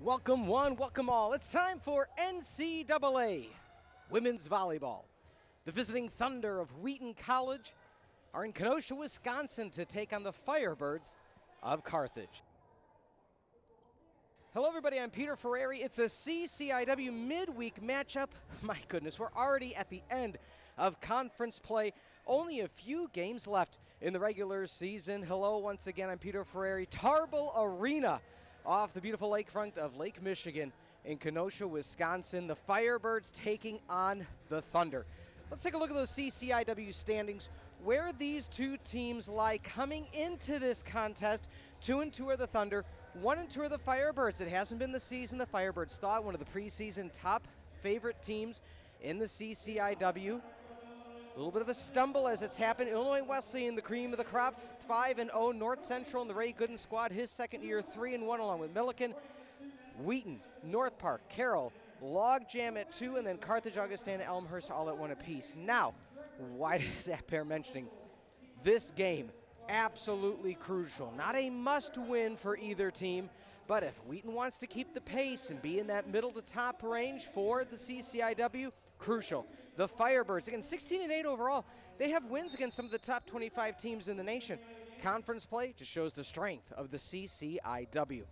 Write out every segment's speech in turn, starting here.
Welcome one, welcome all. It's time for NCAA Women's Volleyball. The visiting Thunder of Wheaton College are in Kenosha, Wisconsin to take on the Firebirds of Carthage. Hello everybody, I'm Peter Ferreri. It's a CCIW midweek matchup. My goodness, we're already at the end of conference play. Only a few games left in the regular season. Hello once again, I'm Peter Ferreri. Tarble Arena off the beautiful lakefront of Lake Michigan in Kenosha, Wisconsin. The Firebirds taking on the Thunder. Let's take a look at those CCIW standings, where these two teams lie coming into this contest. 2-2 are the Thunder, 1-2 are the Firebirds. It hasn't been the season the Firebirds thought, one of the preseason top favorite teams in the CCIW. A little bit of a stumble as it's happened. Illinois Wesleyan, the cream of the crop, 5-0. North Central and the Ray Gooden squad, his second year, 3-1 along with Milliken. Wheaton, North Park, Carroll, Logjam at 2, and then Carthage, Augustana, Elmhurst all at 1 apiece. Now, why does that bear mentioning? This game, absolutely crucial. Not a must-win for either team, but if Wheaton wants to keep the pace and be in that middle to top range for the CCIW, crucial. The Firebirds, again, 16-8 overall. They have wins against some of the top 25 teams in the nation. Conference play just shows the strength of the CCIW.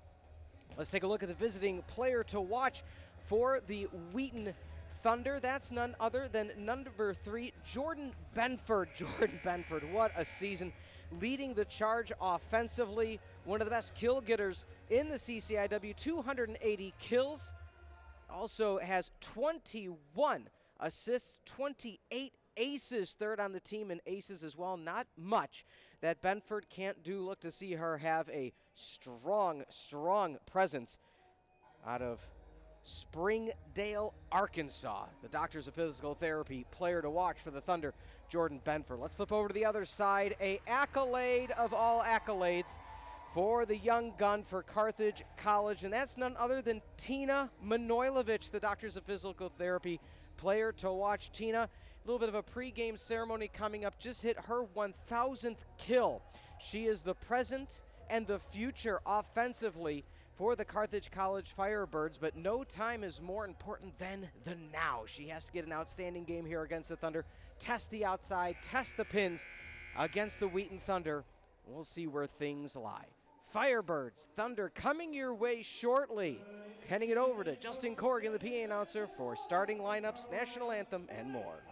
Let's take a look at the visiting player to watch for the Wheaton Thunder. That's none other than number 3, Jordan Benford. Jordan Benford, what a season. Leading the charge offensively. One of the best kill getters in the CCIW, 280 kills. Also has 21 assists, 28 aces, third on the team in aces as well. Not much that Benford can't do. Look to see her have a strong presence out of Springdale, Arkansas. The Doctors of Physical Therapy player to watch for the Thunder, Jordan Benford. Let's flip over to the other side. A accolade of all accolades for the young gun for Carthage College, and that's none other than Tina Manojlovic, the Doctors of Physical Therapy player to watch. Tina, a little bit of a pregame ceremony coming up, just hit her 1,000th kill. She is the present and the future offensively for the Carthage College Firebirds, but no time is more important than the now. She has to get an outstanding game here against the Thunder, test the outside, test the pins against the Wheaton Thunder. We'll see where things lie. Firebirds, Thunder coming your way shortly. Handing it over to Justin Corrigan, the PA announcer, for starting lineups, national anthem, and more.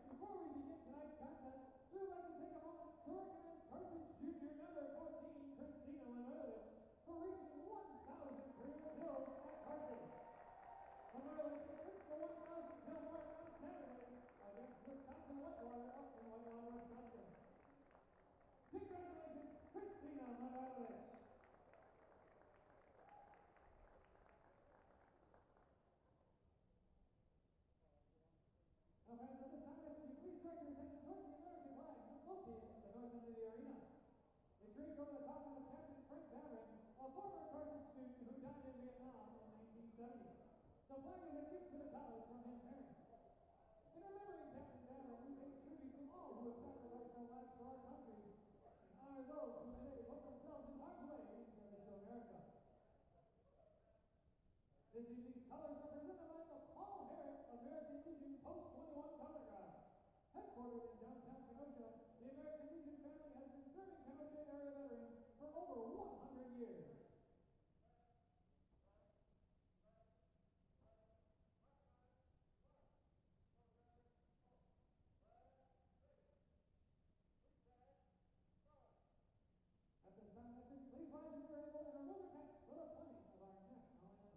Before we begin tonight's contest, we would like to take a moment to recognize Carthage Junior number 14, Christina Manojlovic, for reaching 1,000 career kills at Carthage. Manojlovic reached the 1,000 kill mark on Saturday against Wisconsin Whitewater up in Whitewater, Wisconsin. Congratulations, Christina Manojlovic. Now, fans, at this time, I ask you please direct your attention towards the American flag located at the north end of the arena. The tree over the top of Captain Frank Barron, a former Carthage student who died in Vietnam in 1970. The flag is a gift to the college from his parents. In remembering Captain Barron, we pay tribute to all who have sacrificed their lives for our country and honor those who today put themselves in harm's way in service to America. This evening's colors are presented by the Paul Herrick American Legion Post 21 Color Guard. Headquartered in downtown Kenosha, the American Legion family has been serving Kenosha area veterans for over 100 years. At this time, please rise if you're able and remove the caps for the playing of our national anthem.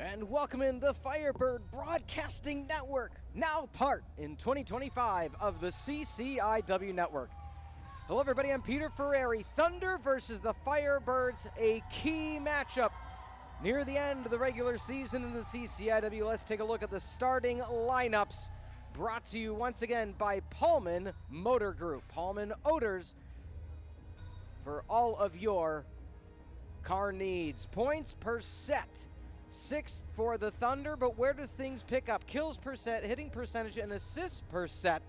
And welcome in the Firebird Broadcasting Network, now part in 2025 of the CCIW Network. Hello everybody, I'm Peter Ferreri. Thunder versus the Firebirds, a key matchup near the end of the regular season in the CCIW. Let's take a look at the starting lineups, brought to you once again by Pullman Motor Group. Pullman Odors for all of your car needs. Points per set. 6th for the Thunder, but where does things pick up? Kills per set, hitting percentage, and assists per set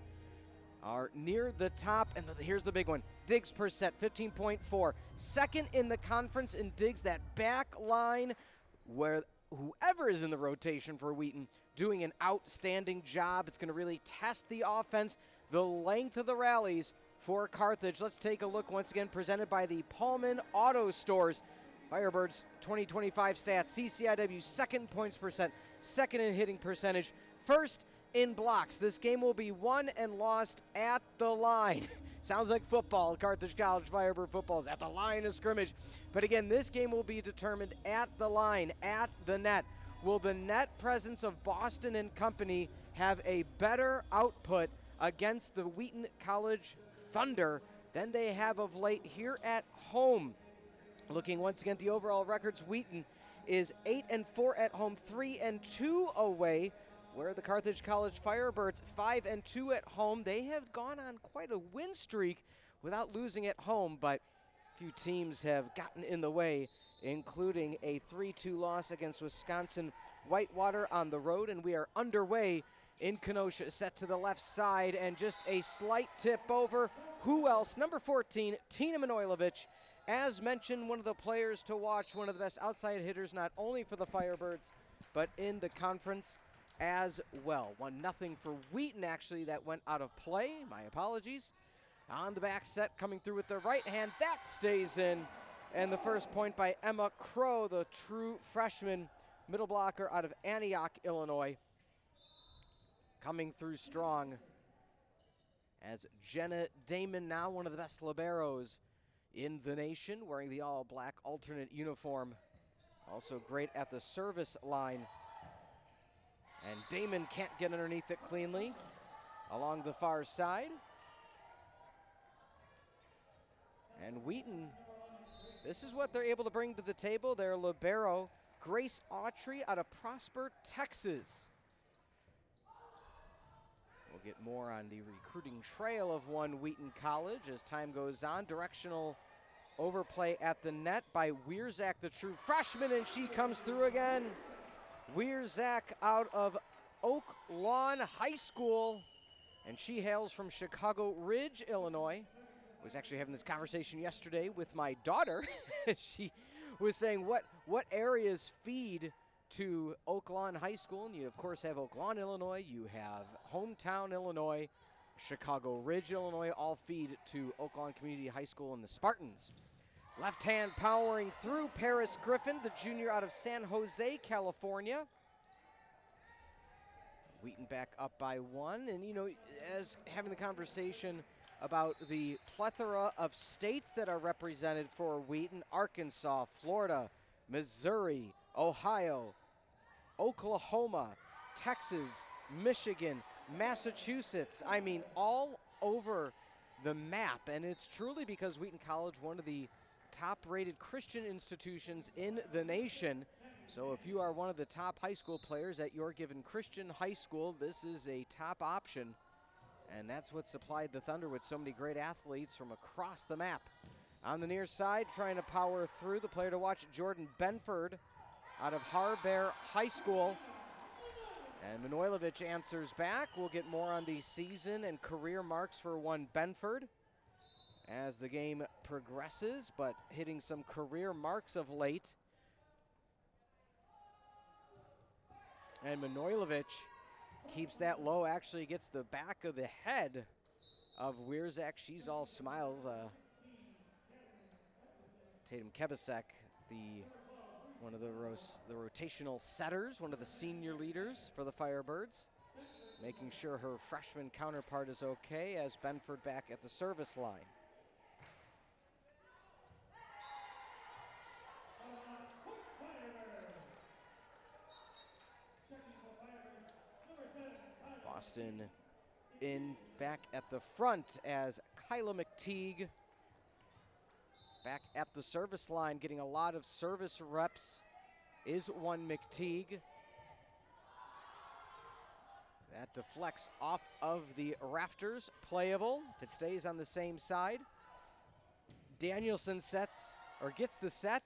are near the top, and here's the big one. Digs per set, 15.4. Second in the conference in digs, that back line where whoever is in the rotation for Wheaton doing an outstanding job. It's going to really test the offense, the length of the rallies for Carthage. Let's take a look once again, presented by the Pullman Auto Stores. Firebirds 2025 stats, CCIW second points percent, second in hitting percentage, first in blocks. This game will be won and lost at the line. Sounds like football. Carthage College Firebird football is at the line of scrimmage. But again, this game will be determined at the line, at the net. Will the net presence of Boston and company have a better output against the Wheaton College Thunder than they have of late here at home? Looking once again at the overall records, Wheaton is 8-4 at home, 3-2 away, where the Carthage College Firebirds 5-2 at home. They have gone on quite a win streak without losing at home, but a few teams have gotten in the way, including a 3-2 loss against Wisconsin Whitewater on the road, and we are underway in Kenosha, set to the left side, and just a slight tip over. Who else? Number 14, Tina Manojlovic. As mentioned, one of the players to watch, one of the best outside hitters, not only for the Firebirds, but in the conference as well. 1-0 for Wheaton, actually, that went out of play. My apologies. On the back set, coming through with the right hand. That stays in. And the first point by Emma Crow, the true freshman middle blocker out of Antioch, Illinois. Coming through strong as Jenna Damon, now one of the best liberos in the nation, wearing the all-black alternate uniform. Also great at the service line. And Damon can't get underneath it cleanly along the far side. And Wheaton, this is what they're able to bring to the table. Their libero, Grace Autry out of Prosper, Texas. We'll get more on the recruiting trail of one Wheaton College as time goes on. Directional overplay at the net by Wierzak, the true freshman, and she comes through again. Wierzak out of Oak Lawn High School, and she hails from Chicago Ridge, Illinois. I was actually having this conversation yesterday with my daughter. She was saying what areas feed to Oak Lawn High School, and you of course have Oak Lawn, Illinois, you have Hometown, Illinois, Chicago Ridge, Illinois, all feed to Oak Lawn Community High School and the Spartans. Left hand powering through Paris Griffin, the junior out of San Jose, California. Wheaton back up by 1, and you know, as having the conversation about the plethora of states that are represented for Wheaton: Arkansas, Florida, Missouri, Ohio, Oklahoma, Texas, Michigan, Massachusetts. I mean, all over the map, and it's truly because Wheaton College, one of the top-rated Christian institutions in the nation. So if you are one of the top high school players at your given Christian high school, this is a top option, and that's what supplied the Thunder with so many great athletes from across the map. On the near side, trying to power through, the player to watch, Jordan Benford out of Harbear High School. And Manojlovic answers back. We'll get more on the season and career marks for one Benford as the game progresses, but hitting some career marks of late. And Manojlovic keeps that low, actually gets the back of the head of Wierzak. She's all smiles. Tatum Kebasek, one of the rotational setters, one of the senior leaders for the Firebirds, making sure her freshman counterpart is okay as Benford back at the service line. Boston in back at the front as Kyla McTeague back at the service line, getting a lot of service reps, is one McTeague. That deflects off of the rafters, playable if it stays on the same side. Danielson gets the set.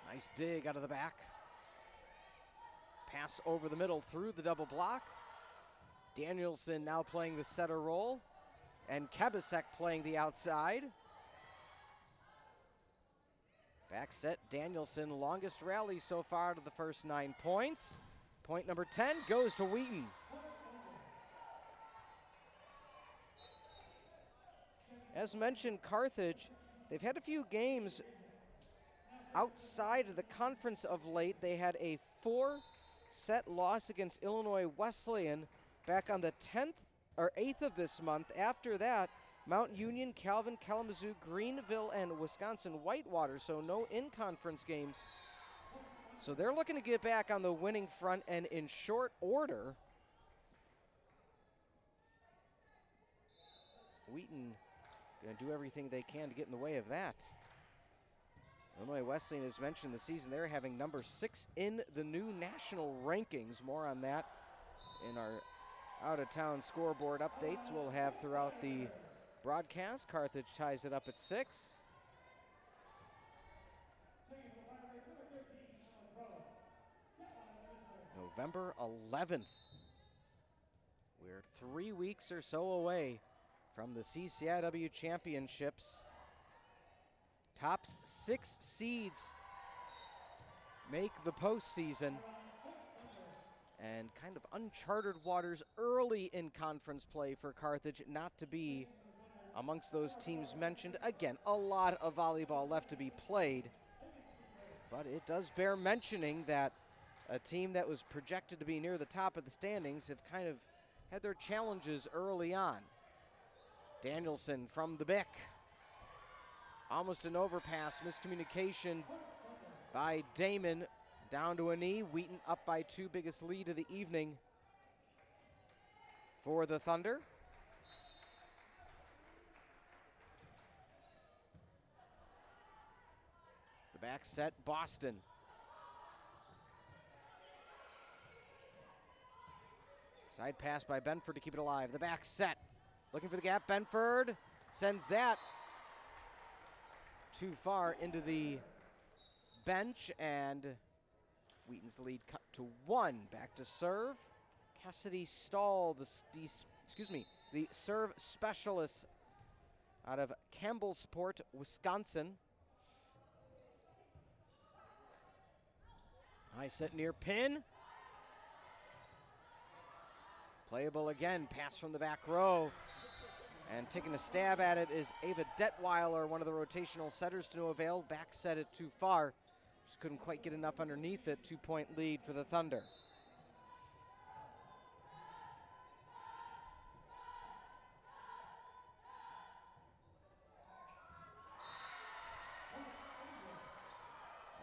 Nice dig out of the back. Pass over the middle through the double block. Danielson now playing the setter role, and Kebasek playing the outside. Back set, Danielson, longest rally so far to the first 9 points. Point number 10 goes to Wheaton. As mentioned, Carthage, they've had a few games outside of the conference of late. They had a 4-set loss against Illinois Wesleyan back on the 8th of this month. After that, Mount Union, Calvin, Kalamazoo, Greenville, and Wisconsin Whitewater, so no in-conference games. So they're looking to get back on the winning front, and in short order, Wheaton going to do everything they can to get in the way of that. Illinois Wesleyan, as mentioned, the season they're having number 6 in the new national rankings. More on that in our out-of-town scoreboard updates we'll have throughout the broadcast. Carthage ties it up at 6. November 11th. We're 3 weeks or so away from the CCIW championships. Top 6 seeds make the postseason. And kind of uncharted waters early in conference play for Carthage, not to be amongst those teams mentioned. Again, a lot of volleyball left to be played, but it does bear mentioning that a team that was projected to be near the top of the standings have kind of had their challenges early on. Danielson from the Bick. Almost an overpass, miscommunication by Damon, down to a knee. Wheaton up by 2, biggest lead of the evening for the Thunder. The back set, Boston. Side pass by Benford to keep it alive. The back set, looking for the gap. Benford sends that too far into the bench, and Wheaton's lead cut to 1. Back to serve. Cassidy Stahl, the serve specialist out of Campbellsport, Wisconsin. High set near pin. Playable again, pass from the back row. And taking a stab at it is Ava Detweiler, one of the rotational setters, to no avail. Back set it too far. Just couldn't quite get enough underneath it. 2-point lead for the Thunder.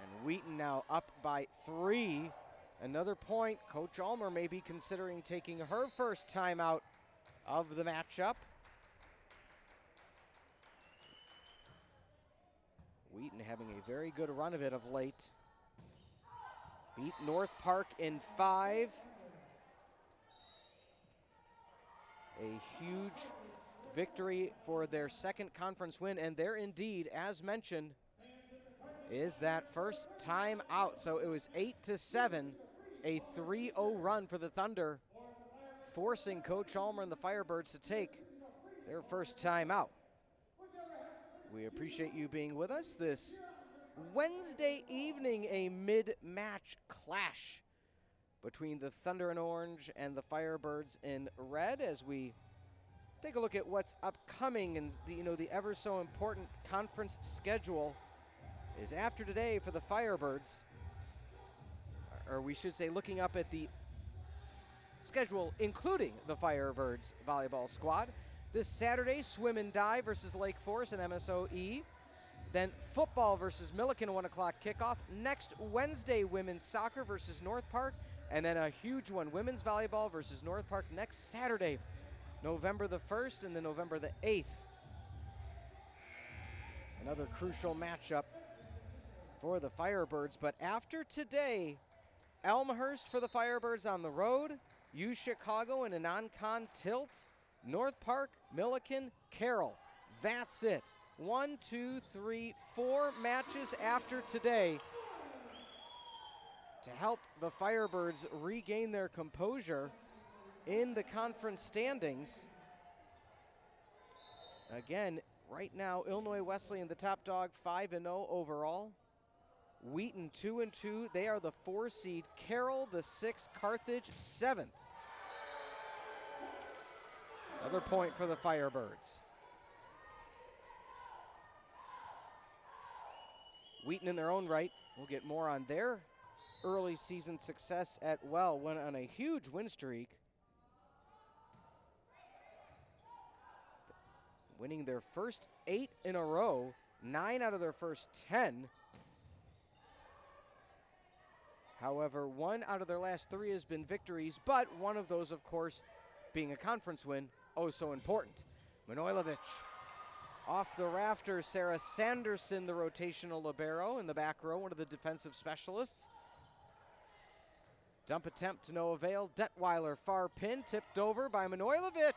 And Wheaton now up by 3. Another point. Coach Ulmer may be considering taking her first timeout of the matchup. Wheaton having a very good run of it of late. Beat North Park in 5. A huge victory for their second conference win, and there indeed, as mentioned, is that first time out. So it was 8-7, a 3-0 run for the Thunder, forcing Coach Ulmer and the Firebirds to take their first time out. We appreciate you being with us this Wednesday evening, a mid-match clash between the Thunder in orange and the Firebirds in red, as we take a look at what's upcoming. And the ever so important conference schedule is after today for the Firebirds, or we should say looking up at the schedule including the Firebirds volleyball squad. This Saturday, swim and dive versus Lake Forest and MSOE. Then football versus Milliken, 1 o'clock kickoff. Next Wednesday, women's soccer versus North Park. And then a huge one, women's volleyball versus North Park next Saturday, November the 1st and then November the 8th. Another crucial matchup for the Firebirds. But after today, Elmhurst for the Firebirds on the road, UChicago in a non-con tilt, North Park, Milliken, Carroll. That's it. 1, 2, 3, 4 matches after today to help the Firebirds regain their composure in the conference standings. Again, right now, Illinois Wesleyan, the top dog, 5-0 overall. Wheaton 2-2. They are the 4 seed. Carroll the 6th. Carthage 7th. Another point for the Firebirds. Wheaton in their own right. We'll get more on their early season success at well. Went on a huge win streak. Winning their first 8 in a row. 9 out of their first 10. However, 1 out of their last 3 has been victories, but one of those, of course, being a conference win, oh so important. Manojlovic off the rafters. Sarah Sanderson, the rotational libero in the back row, one of the defensive specialists. Dump attempt to no avail. Detweiler far pin, tipped over by Manojlovic.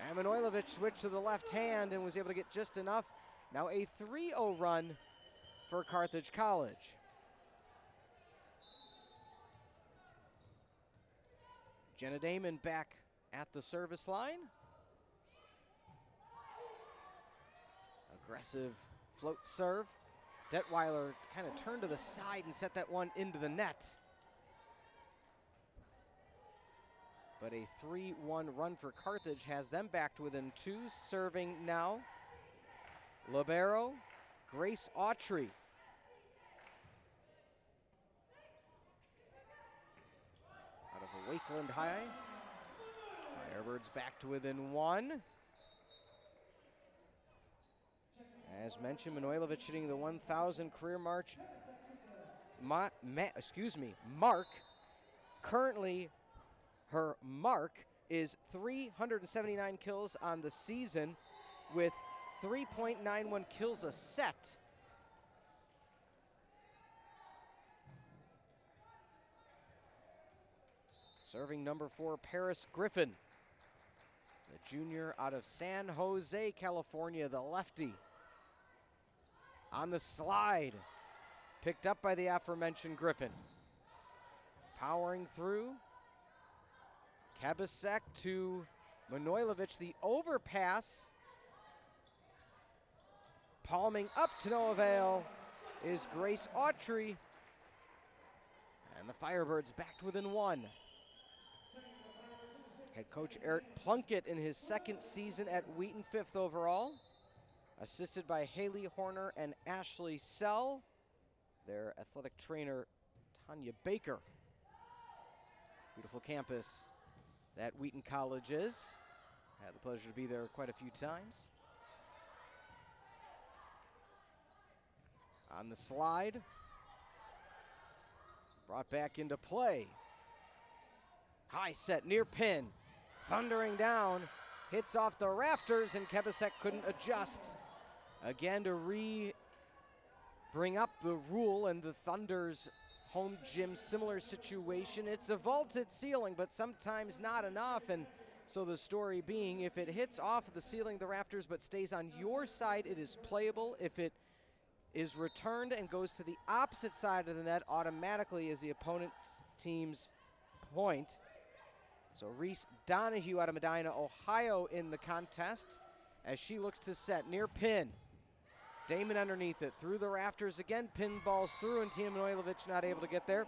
And Manojlovic switched to the left hand and was able to get just enough. Now a 3-0 run for Carthage College. Jenna Damon back at the service line. Aggressive float serve. Detweiler kind of turned to the side and set that one into the net. But a 3-1 run for Carthage has them back to within 2. Serving now, libero, Grace Autry. Out of a Wakeland High. Firebirds back to within 1. As mentioned, Manojlovic hitting the 1,000 career mark. Mark. Currently, her mark is 379 kills on the season with 3.91 kills a set. Serving number 4, Paris Griffin, the junior out of San Jose, California, the lefty. On the slide, picked up by the aforementioned Griffin. Powering through. Kabasek to Manojlovic, the overpass. Palming up to no avail is Grace Autry. And the Firebirds back to within 1. Head coach Eric Plunkett in his 2nd season at Wheaton, 5th overall. Assisted by Haley Horner and Ashley Sell. Their athletic trainer, Tanya Baker. Beautiful campus that Wheaton College is. Had the pleasure to be there quite a few times. On the slide. Brought back into play. High set, near pin. Thundering down. Hits off the rafters and Kabasek couldn't adjust. Again to bring up the rule and the Thunder's home gym similar situation. It's a vaulted ceiling, but sometimes not enough. And so the story being, if it hits off the ceiling, the rafters, but stays on your side, it is playable. If it is returned and goes to the opposite side of the net, automatically is the opponent's team's point. So Reese Donahue out of Medina, Ohio in the contest as she looks to set near pin. Damon underneath it, through the rafters again, pin balls through, and Tia Manojlovic not able to get there.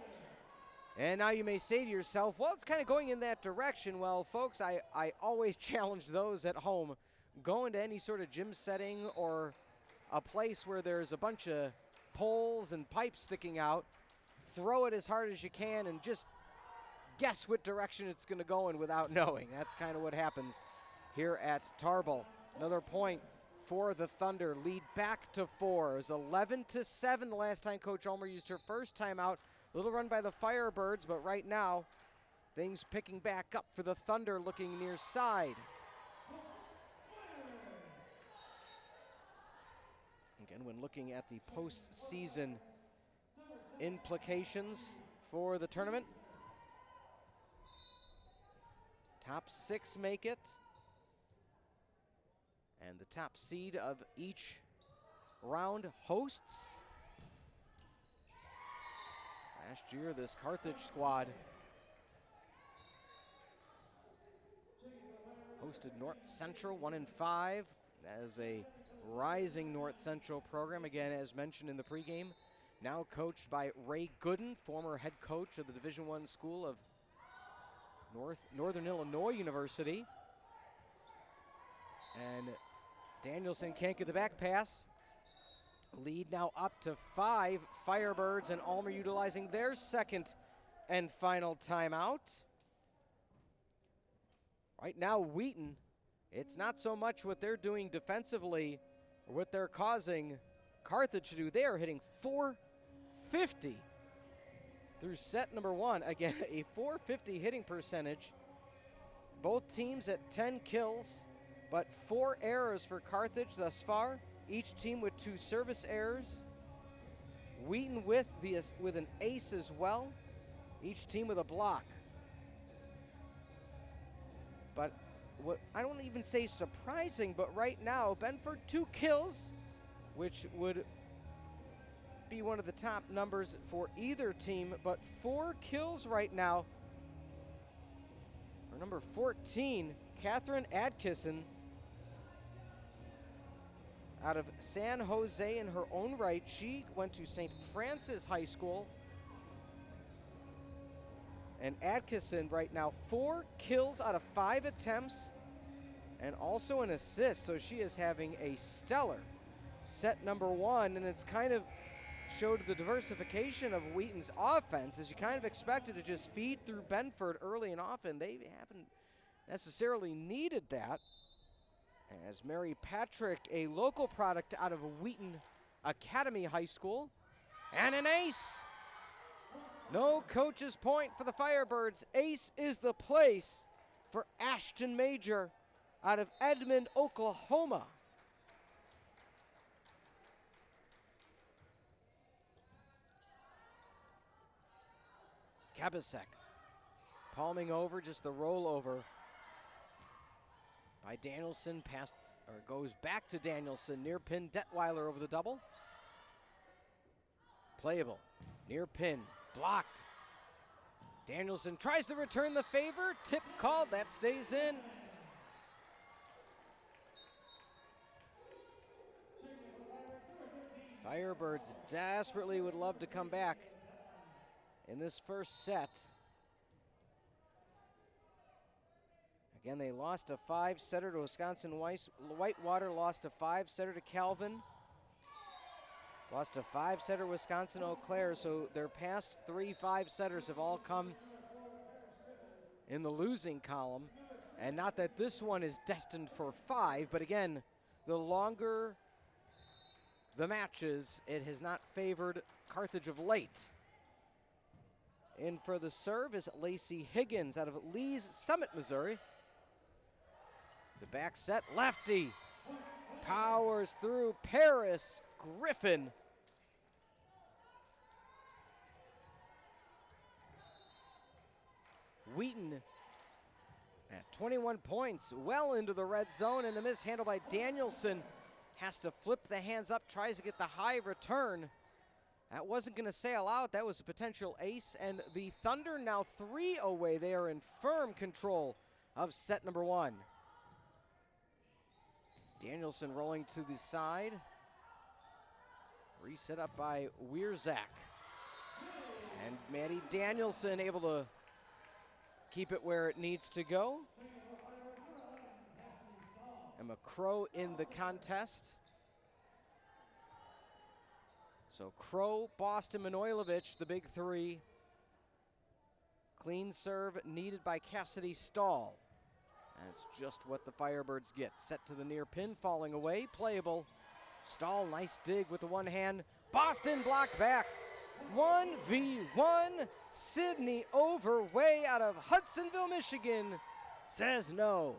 And now you may say to yourself, well, it's kind of going in that direction. Well, folks, I always challenge those at home. Go into any sort of gym setting or a place where there's a bunch of poles and pipes sticking out. Throw it as hard as you can and just guess what direction it's going to go in without knowing. That's kind of what happens here at Tarble. Another point for the Thunder. Lead back to 4. It was 11-7 the last time Coach Ulmer used her first timeout. Little run by the Firebirds, but right now, things picking back up for the Thunder, looking near side. Again, when looking at the postseason implications for the tournament, top 6 make it, and the top seed of each round hosts. Last year, this Carthage squad hosted North Central 1-5 as a rising North Central program, again, as mentioned in the pregame. Now coached by Ray Gooden, former head coach of the Division I school of Northern Illinois University. And Danielson can't get the back pass. Lead now up to 5. Firebirds and Almer utilizing their second and final timeout. Right now, Wheaton, it's not so much what they're doing defensively or what they're causing Carthage to do. They are hitting .450 through set number 1. Again, a .450 hitting percentage. Both teams at 10 kills, but 4 errors for Carthage thus far. Each team with 2 service errors. Wheaton with an ace as well. Each team with a block. But what I don't even say surprising, but right now, Benford 2 kills, which would be one of the top numbers for either team, but 4 kills right now for number 14, Catherine Adkisson, out of San Jose in her own right. She went to St. Francis High School. And Adkisson right now 4 kills out of 5 attempts and also an assist. So she is having a stellar set number 1, and it's kind of showed the diversification of Wheaton's offense, as you kind of expected to just feed through Benford early and often. They haven't necessarily needed that. As Mary Patrick, a local product out of Wheaton Academy High School, and an ace. No coach's point for the Firebirds. Ace is the place for Ashton Major out of Edmond, Oklahoma. Kabasek palming over, just the rollover by Danielson, goes back to Danielson, near pin Detweiler over the double. Playable, near pin, blocked. Danielson tries to return the favor, tip called, that stays in. Firebirds desperately would love to come back in this first set. Again, they lost a 5-setter to Wisconsin Whitewater, lost a 5-setter to Calvin, lost a 5-setter Wisconsin Eau Claire, so their past 3 5-setters have all come in the losing column. And not that this one is destined for 5, but again, the longer the matches, it has not favored Carthage of late. In for the serve is Lacey Higgins out of Lee's Summit, Missouri. The back set, lefty, powers through Paris Griffin. Wheaton at 21 points, well into the red zone, and a mishandle by Danielson. Has to flip the hands up, tries to get the high return. That wasn't going to sail out. That was a potential ace, and the Thunder now 3 away. They are in firm control of set number 1. Danielson rolling to the side. Reset up by Wierzak. And Maddie Danielson able to keep it where it needs to go. And McCrow in the contest. So Crow, Boston, Manojlovic, the big 3. Clean serve needed by Cassidy Stahl. That's just what the Firebirds get. Set to the near pin, falling away, playable. Stahl, nice dig with the one hand. Boston blocked back. 1v1. Sydney Overway out of Hudsonville, Michigan says no.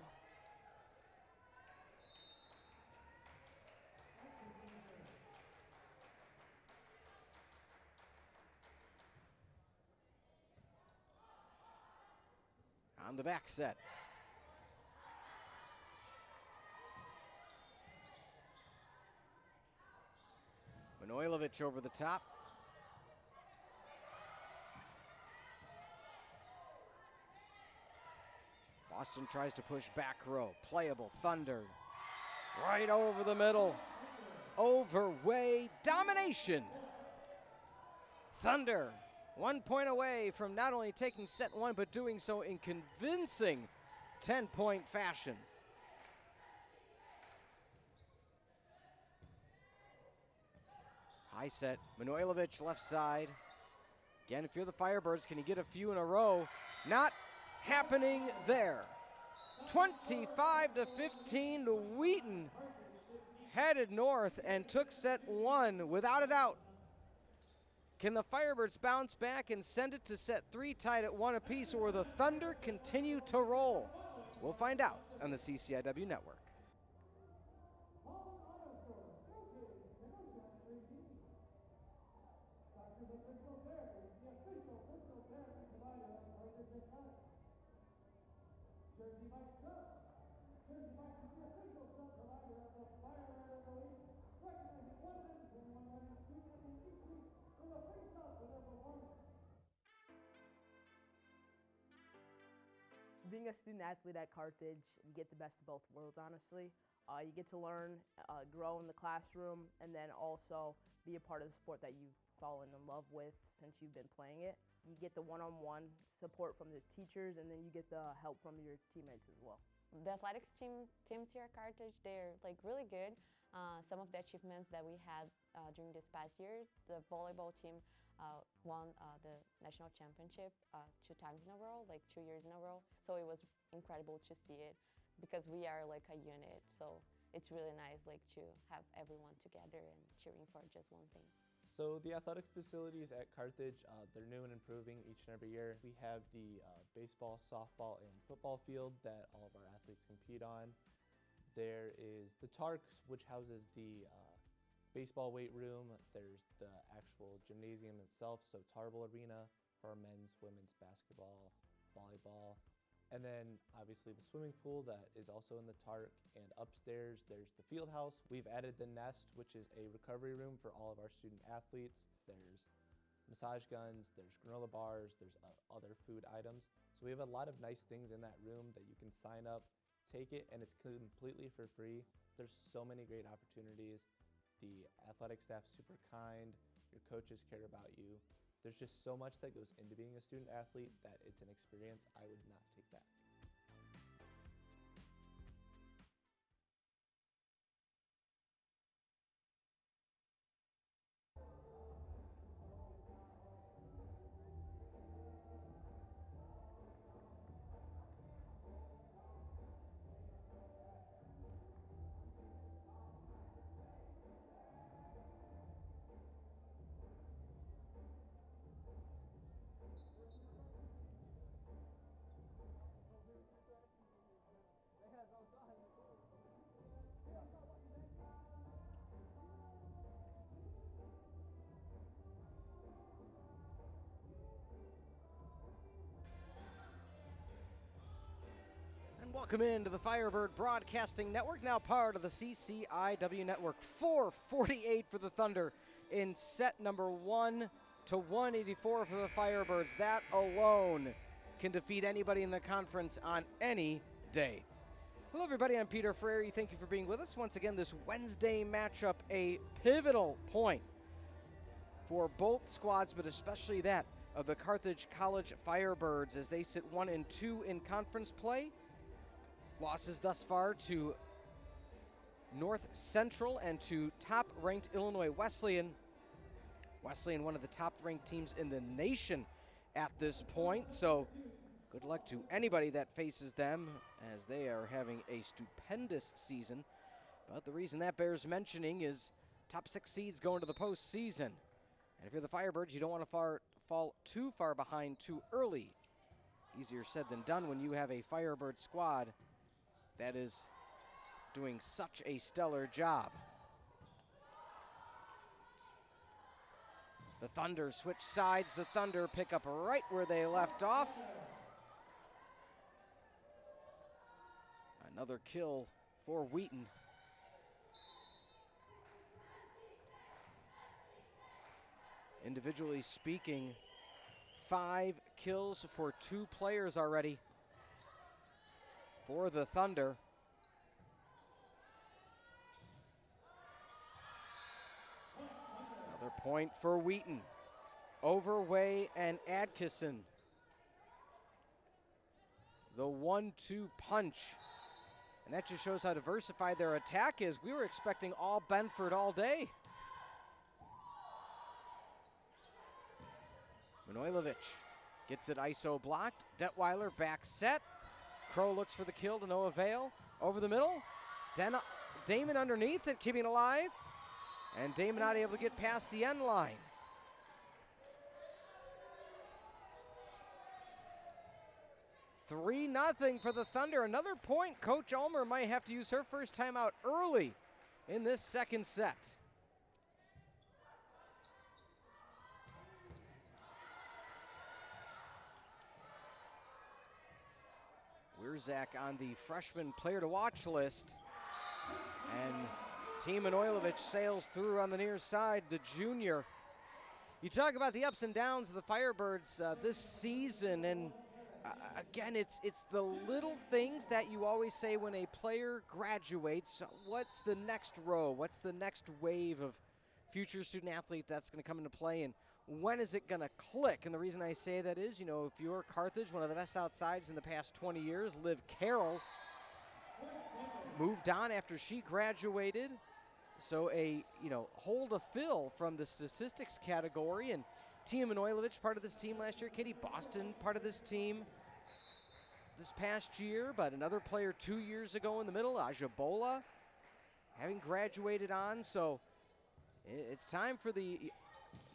On the back set. Manojlovic over the top. Boston tries to push back row. Playable. Thunder. Right over the middle. Overway domination. Thunder 1 point away from not only taking set one, but doing so in convincing 10-point fashion. High set, Manojlovic left side. Again, if you're the Firebirds, can you get a few in a row? Not happening there. 25-15, Wheaton headed north and took set one without a doubt. Can the Firebirds bounce back and send it to set three tied at one apiece, or will the Thunder continue to roll? We'll find out on the CCIW Network. Being a student athlete at Carthage, you get the best of both worlds, honestly. You get to learn, grow in the classroom, and then also be a part of the sport that you've fallen in love with since you've been playing it. You get the one-on-one support from the teachers, and then you get the help from your teammates as well. The athletics teams here at Carthage, they're like really good. Some of the achievements that we had during this past year, the volleyball team won the national championship 2 times in a row, like 2 years in a row. So it was incredible to see it because we are like a unit. So it's really nice like to have everyone together and cheering for just one thing. So the athletic facilities at Carthage, they're new and improving each and every year. We have the baseball, softball, and football field that all of our athletes compete on. There is the Tark, which houses the baseball weight room. There's the actual gymnasium itself, so Tarble Arena for men's, women's basketball, volleyball. And then obviously the swimming pool that is also in the Tark, and upstairs there's the field house. We've added the Nest, which is a recovery room for all of our student athletes. There's massage guns, there's granola bars, there's other food items. So we have a lot of nice things in that room that you can sign up, take it, and it's completely for free. There's so many great opportunities. The athletic staff's super kind, your coaches care about you. There's just so much that goes into being a student athlete that it's an experience I would not take back. And welcome into the Firebird Broadcasting Network, now part of the CCIW Network. 448 for the Thunder in set number 1 to 184 for the Firebirds. That alone can defeat anybody in the conference on any day. Hello everybody, I'm Peter Ferreri. Thank you for being with us. Once again, this Wednesday matchup, a pivotal point for both squads, but especially that of the Carthage College Firebirds as they sit 1-2 in conference play. Losses thus far to North Central and to top-ranked Illinois Wesleyan. Wesleyan, one of the top-ranked teams in the nation at this point, so good luck to anybody that faces them as they are having a stupendous season. But the reason that bears mentioning is top 6 seeds going to the postseason. And if you're the Firebirds, you don't want to fall too far behind too early. Easier said than done when you have a Firebird squad that is doing such a stellar job. The Thunder switch sides. The Thunder pick up right where they left off. Another kill for Wheaton. Individually speaking, 5 kills for 2 players already for the Thunder. Another point for Wheaton. Overway and Adkisson. The 1-2 punch. And that just shows how diversified their attack is. We were expecting all Benford all day. Manojlovic gets it ISO blocked. Detweiler back set. Crow looks for the kill to no avail. Over the middle. Damon underneath it, keeping it alive. And Damon not able to get past the end line. Three nothing for the Thunder. Another point. Coach Ulmer might have to use her first timeout early in this second set. Wierzak on the freshman player to watch list. And Team Manojlovic sails through on the near side, the junior. You talk about the ups and downs of the Firebirds this season, and again, it's the little things that you always say when a player graduates. What's the next row? What's the next wave of future student athlete that's going to come into play, and when is it going to click? And the reason I say that is, if you're Carthage, one of the best outsides in the past 20 years, Liv Carroll moved on after she graduated. So a, hole to fill from the statistics category. And Tia Manojlovic, part of this team last year. Katie Boston, part of this team this past year. But another player 2 years ago in the middle, Aja Bola, having graduated on. So it's time for the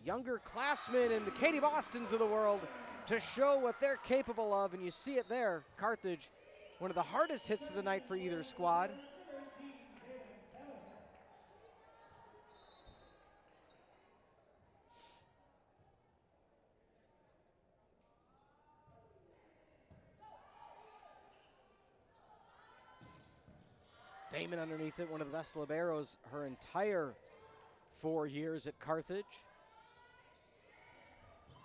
younger classmen and the Katie Bostons of the world to show what they're capable of. And you see it there. Carthage, one of the hardest hits of the night for either squad. Damon underneath it, one of the best liberos her entire 4 years at Carthage.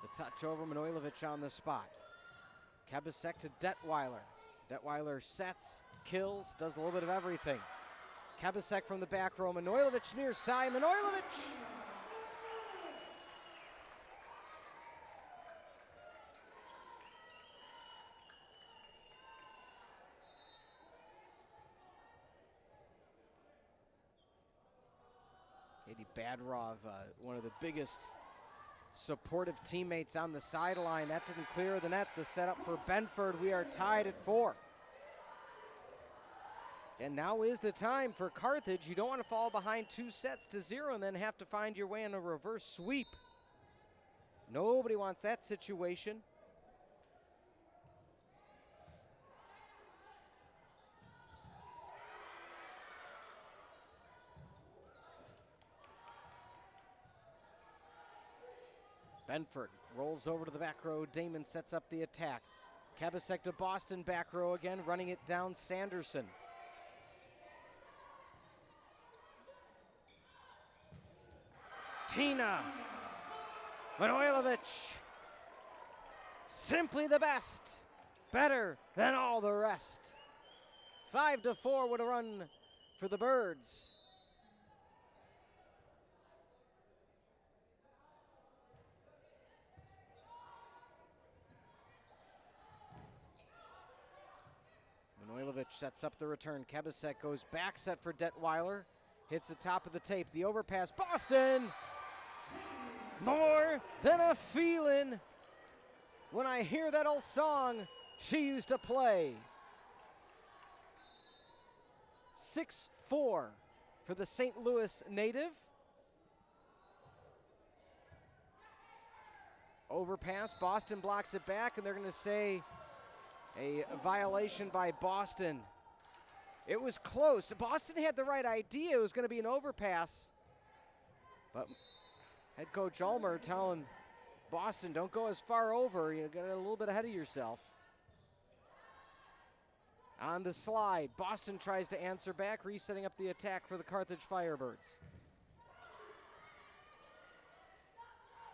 The touch over, Manojlovic on the spot. Kabasek to Detweiler. Detweiler sets, kills, does a little bit of everything. Kabasek from the back row, Manojlovic near side, Manojlovic! Katie Badrov, one of the biggest supportive teammates on the sideline. That didn't clear the net. The setup for Benford. We are tied at 4. And now is the time for Carthage. You don't want to fall behind 2-0 and then have to find your way in a reverse sweep. Nobody wants that situation. Benford rolls over to the back row. Damon sets up the attack. Kabasek to Boston, back row again, running it down Sanderson. Tina Manojlovic, simply the best, better than all the rest. 5-4 would have run for the Birds. Manojlovic sets up the return. Kabasek goes back set for Detweiler. Hits the top of the tape. The overpass. Boston! More than a feeling when I hear that old song she used to play. 6-4 for the St. Louis native. Overpass, Boston blocks it back, and they're going to say a violation by Boston. It was close. Boston had the right idea. It was going to be an overpass. But head coach Ulmer telling Boston, don't go as far over. You get a little bit ahead of yourself. On the slide, Boston tries to answer back, resetting up the attack for the Carthage Firebirds.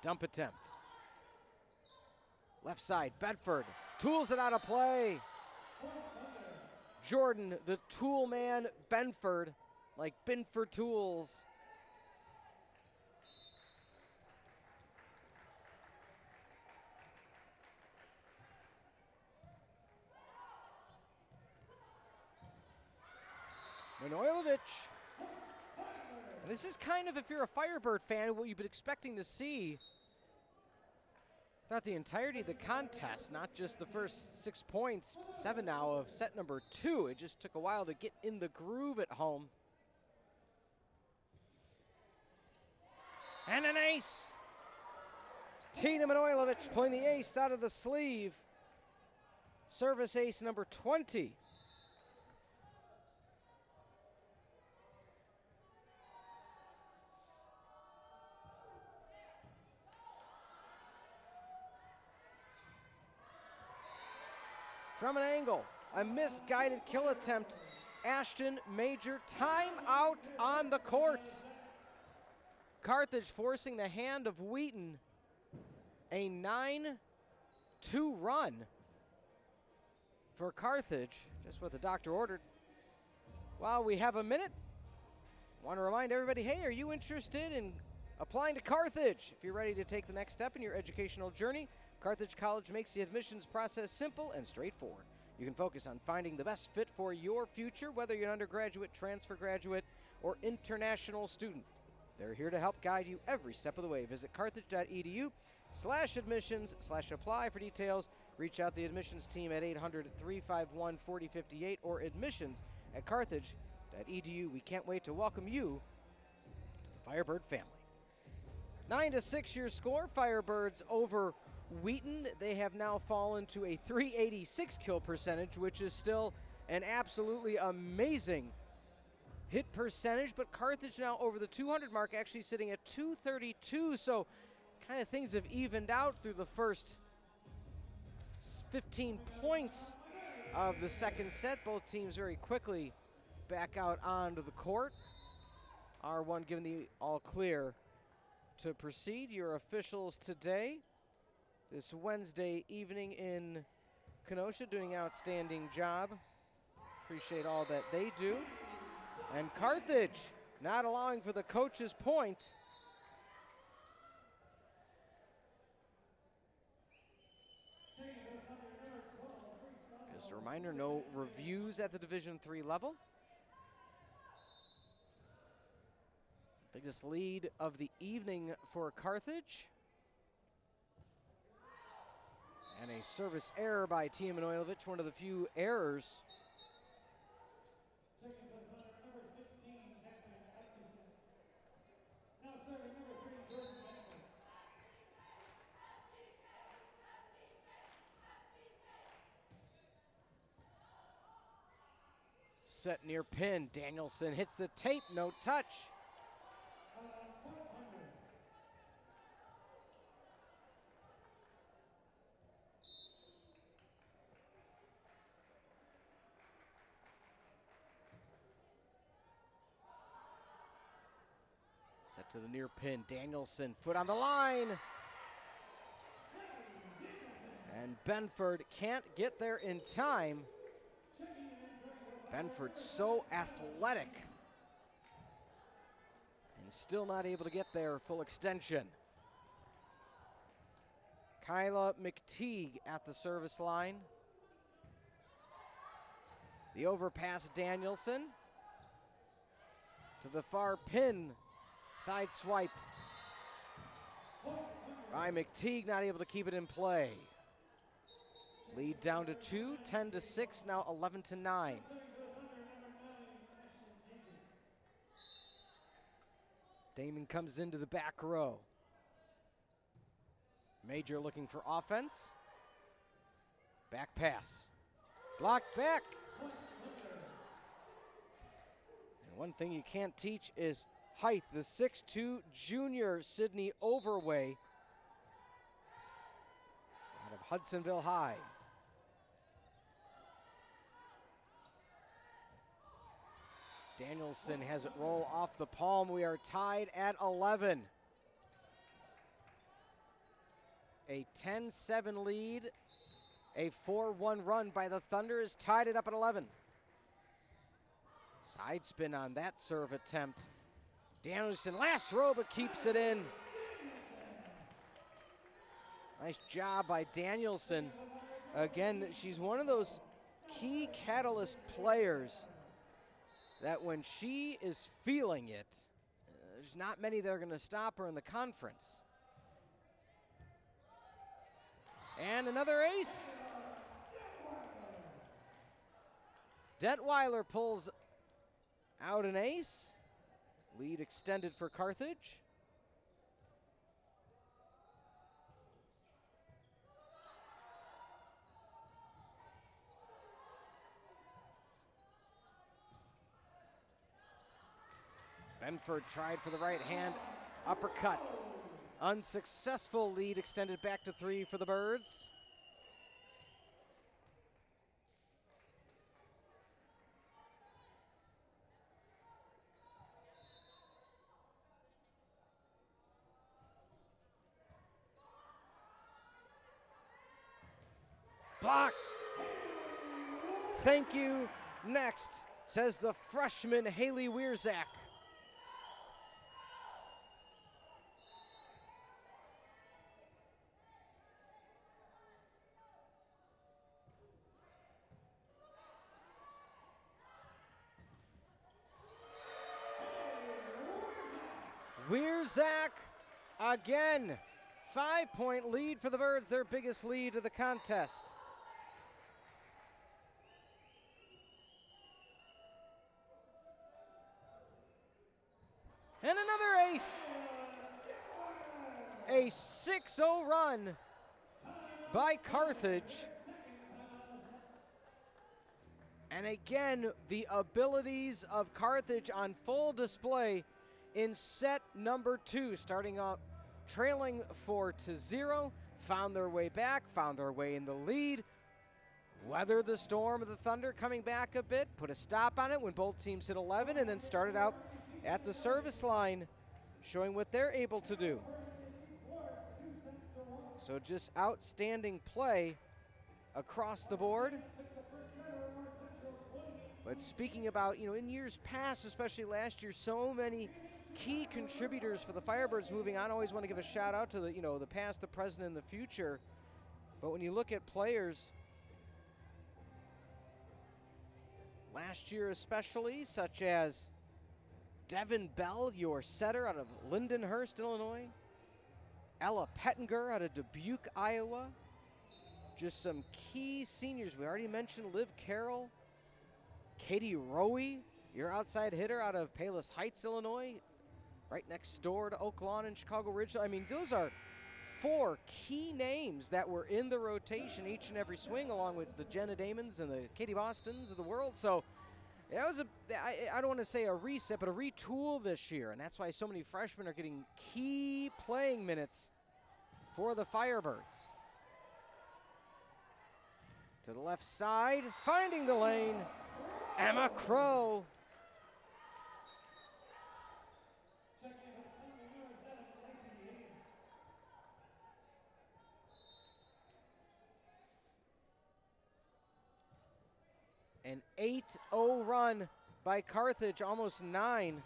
Dump attempt. Left side, Bedford tools it out of play. Jordan, the tool man, Benford, like Binford Tools. Manojlovic. And this is kind of, if you're a Firebird fan, what you've been expecting to see throughout the entirety of the contest, not just the first 6 points, 7 now of set number 2. It just took a while to get in the groove at home. And an ace. Tina Manojlovic pulling the ace out of the sleeve. Service ace number 20. From an angle, a misguided kill attempt. Ashton Major, timeout on the court. Carthage forcing the hand of Wheaton. A 9-2 run for Carthage, just what the doctor ordered. While we have a minute, want to remind everybody, hey, are you interested in applying to Carthage? If you're ready to take the next step in your educational journey, Carthage College makes the admissions process simple and straightforward. You can focus on finding the best fit for your future, whether you're an undergraduate, transfer graduate, or international student. They're here to help guide you every step of the way. Visit carthage.edu/admissions/apply for details. Reach out to the admissions team at 800-351-4058 or admissions@carthage.edu. We can't wait to welcome you to the Firebird family. 9-6 your score. Firebirds over Wheaton. They have now fallen to a 386 kill percentage, which is still an absolutely amazing hit percentage, but Carthage now over the 200 mark, actually sitting at 232, so kind of things have evened out through the first 15 points of the second set. Both teams very quickly back out onto the court. R1 giving the all clear to proceed. Your officials today, this Wednesday evening in Kenosha, doing an outstanding job. Appreciate all that they do. And Carthage not allowing for the coach's point. Just a reminder, no reviews at the Division III level. Biggest lead of the evening for Carthage. And a service error by Tina Manojlovic, one of the few errors. Set near pin, Danielson hits the tape, no touch. Set to the near pin, Danielson, foot on the line. And Benford can't get there in time. Benford so athletic and still not able to get there full extension. Kyla McTeague at the service line. The overpass, Danielson to the far pin. Side swipe by McTeague, not able to keep it in play. Lead down to 2, 10-6, now 11-9. Damon comes into the back row. Major looking for offense. Back pass. Blocked back. And one thing you can't teach is height. The 6'2" junior Sydney Overway out of Hudsonville High. Danielson has it roll off the palm. We are tied at 11. A 10-7 lead. A 4-1 run by the Thunder has tied it up at 11. Side spin on that serve attempt. Danielson last row but keeps it in. Nice job by Danielson. Again, she's one of those key catalyst players that when she is feeling it, there's not many that are going to stop her in the conference. And another ace. Detweiler pulls out an ace. Lead extended for Carthage. Benford tried for the right hand uppercut. Unsuccessful. Lead extended back to 3 for the Birds. Block. Thank you. Next, says the freshman Haley Wierzak. Wierzak again. 5-point lead for the Birds, their biggest lead of the contest. And another ace. A 6-0 run by Carthage. And again, the abilities of Carthage on full display in set number 2, starting off trailing 4-0, found their way back, found their way in the lead, weathered the storm of the Thunder coming back a bit, put a stop on it when both teams hit 11, and then started out at the service line, showing what they're able to do. So just outstanding play across the board. But speaking about, in years past, especially last year, so many key contributors for the Firebirds moving on. I always want to give a shout out to the past, the present, and the future. But when you look at players last year especially, such as Devin Bell, your setter out of Lindenhurst, Illinois. Ella Pettinger out of Dubuque, Iowa. Just some key seniors. We already mentioned Liv Carroll. Katie Rowe, your outside hitter out of Palos Heights, Illinois. Right next door to Oak Lawn and Chicago Ridge. I mean, those are 4 key names that were in the rotation each and every swing, along with the Jenna Damons and the Katie Bostons of the world. So that was I don't want to say a reset, but a retool this year. And that's why so many freshmen are getting key playing minutes for the Firebirds. To the left side, finding the lane, Emma Crow. An 8-0 run by Carthage, almost 9.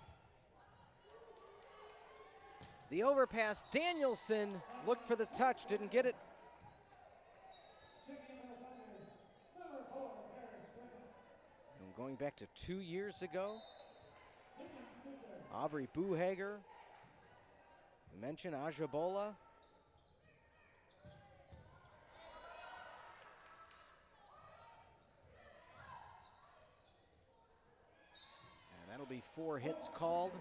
The overpass, Danielson looked for the touch, didn't get it. And going back to 2 years ago, Aubrey Buhager, we mentioned Ajabola. That'll be 4 hits called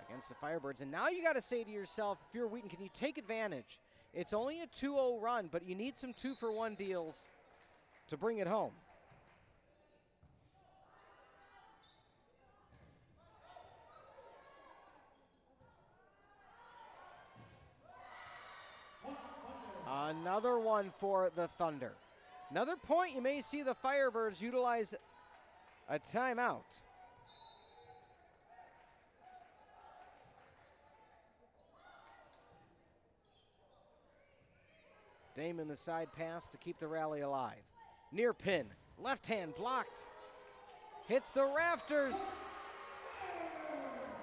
against the Firebirds. And now you got to say to yourself, if you're Wheaton, can you take advantage? It's only a 2-0 run, but you need some 2-for-1 deals to bring it home. Another one for the Thunder. Another point, you may see the Firebirds utilize a timeout. Damon the side pass to keep the rally alive. Near pin, left hand blocked. Hits the rafters.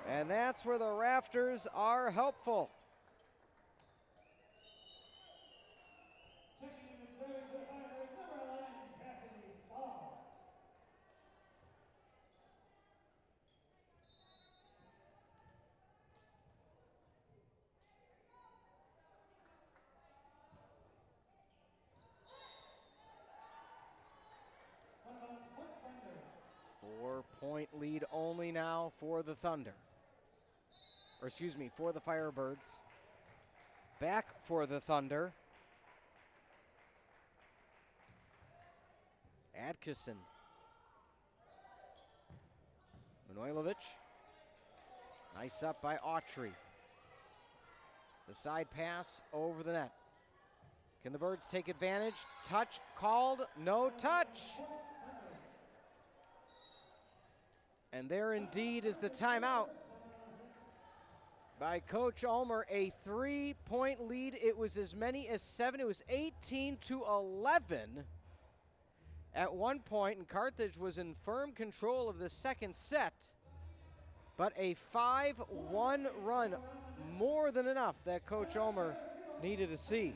And that's where the rafters are helpful. Checking in and serving for the Firebirds, number 11, Cassidy Stahl. Thunder. 4-point lead only now for the Thunder. Or excuse me, for the Firebirds. Back for the Thunder. Adkison. Manojlovic. Nice up by Autry. The side pass over the net. Can the Birds take advantage? Touch called, no touch. And there indeed is the timeout by Coach Ulmer. A 3-point lead. It was as many as 7. It was 18-11 at one point, and Carthage was in firm control of the second set. But a 5-1 run, more than enough that Coach Ulmer needed to see.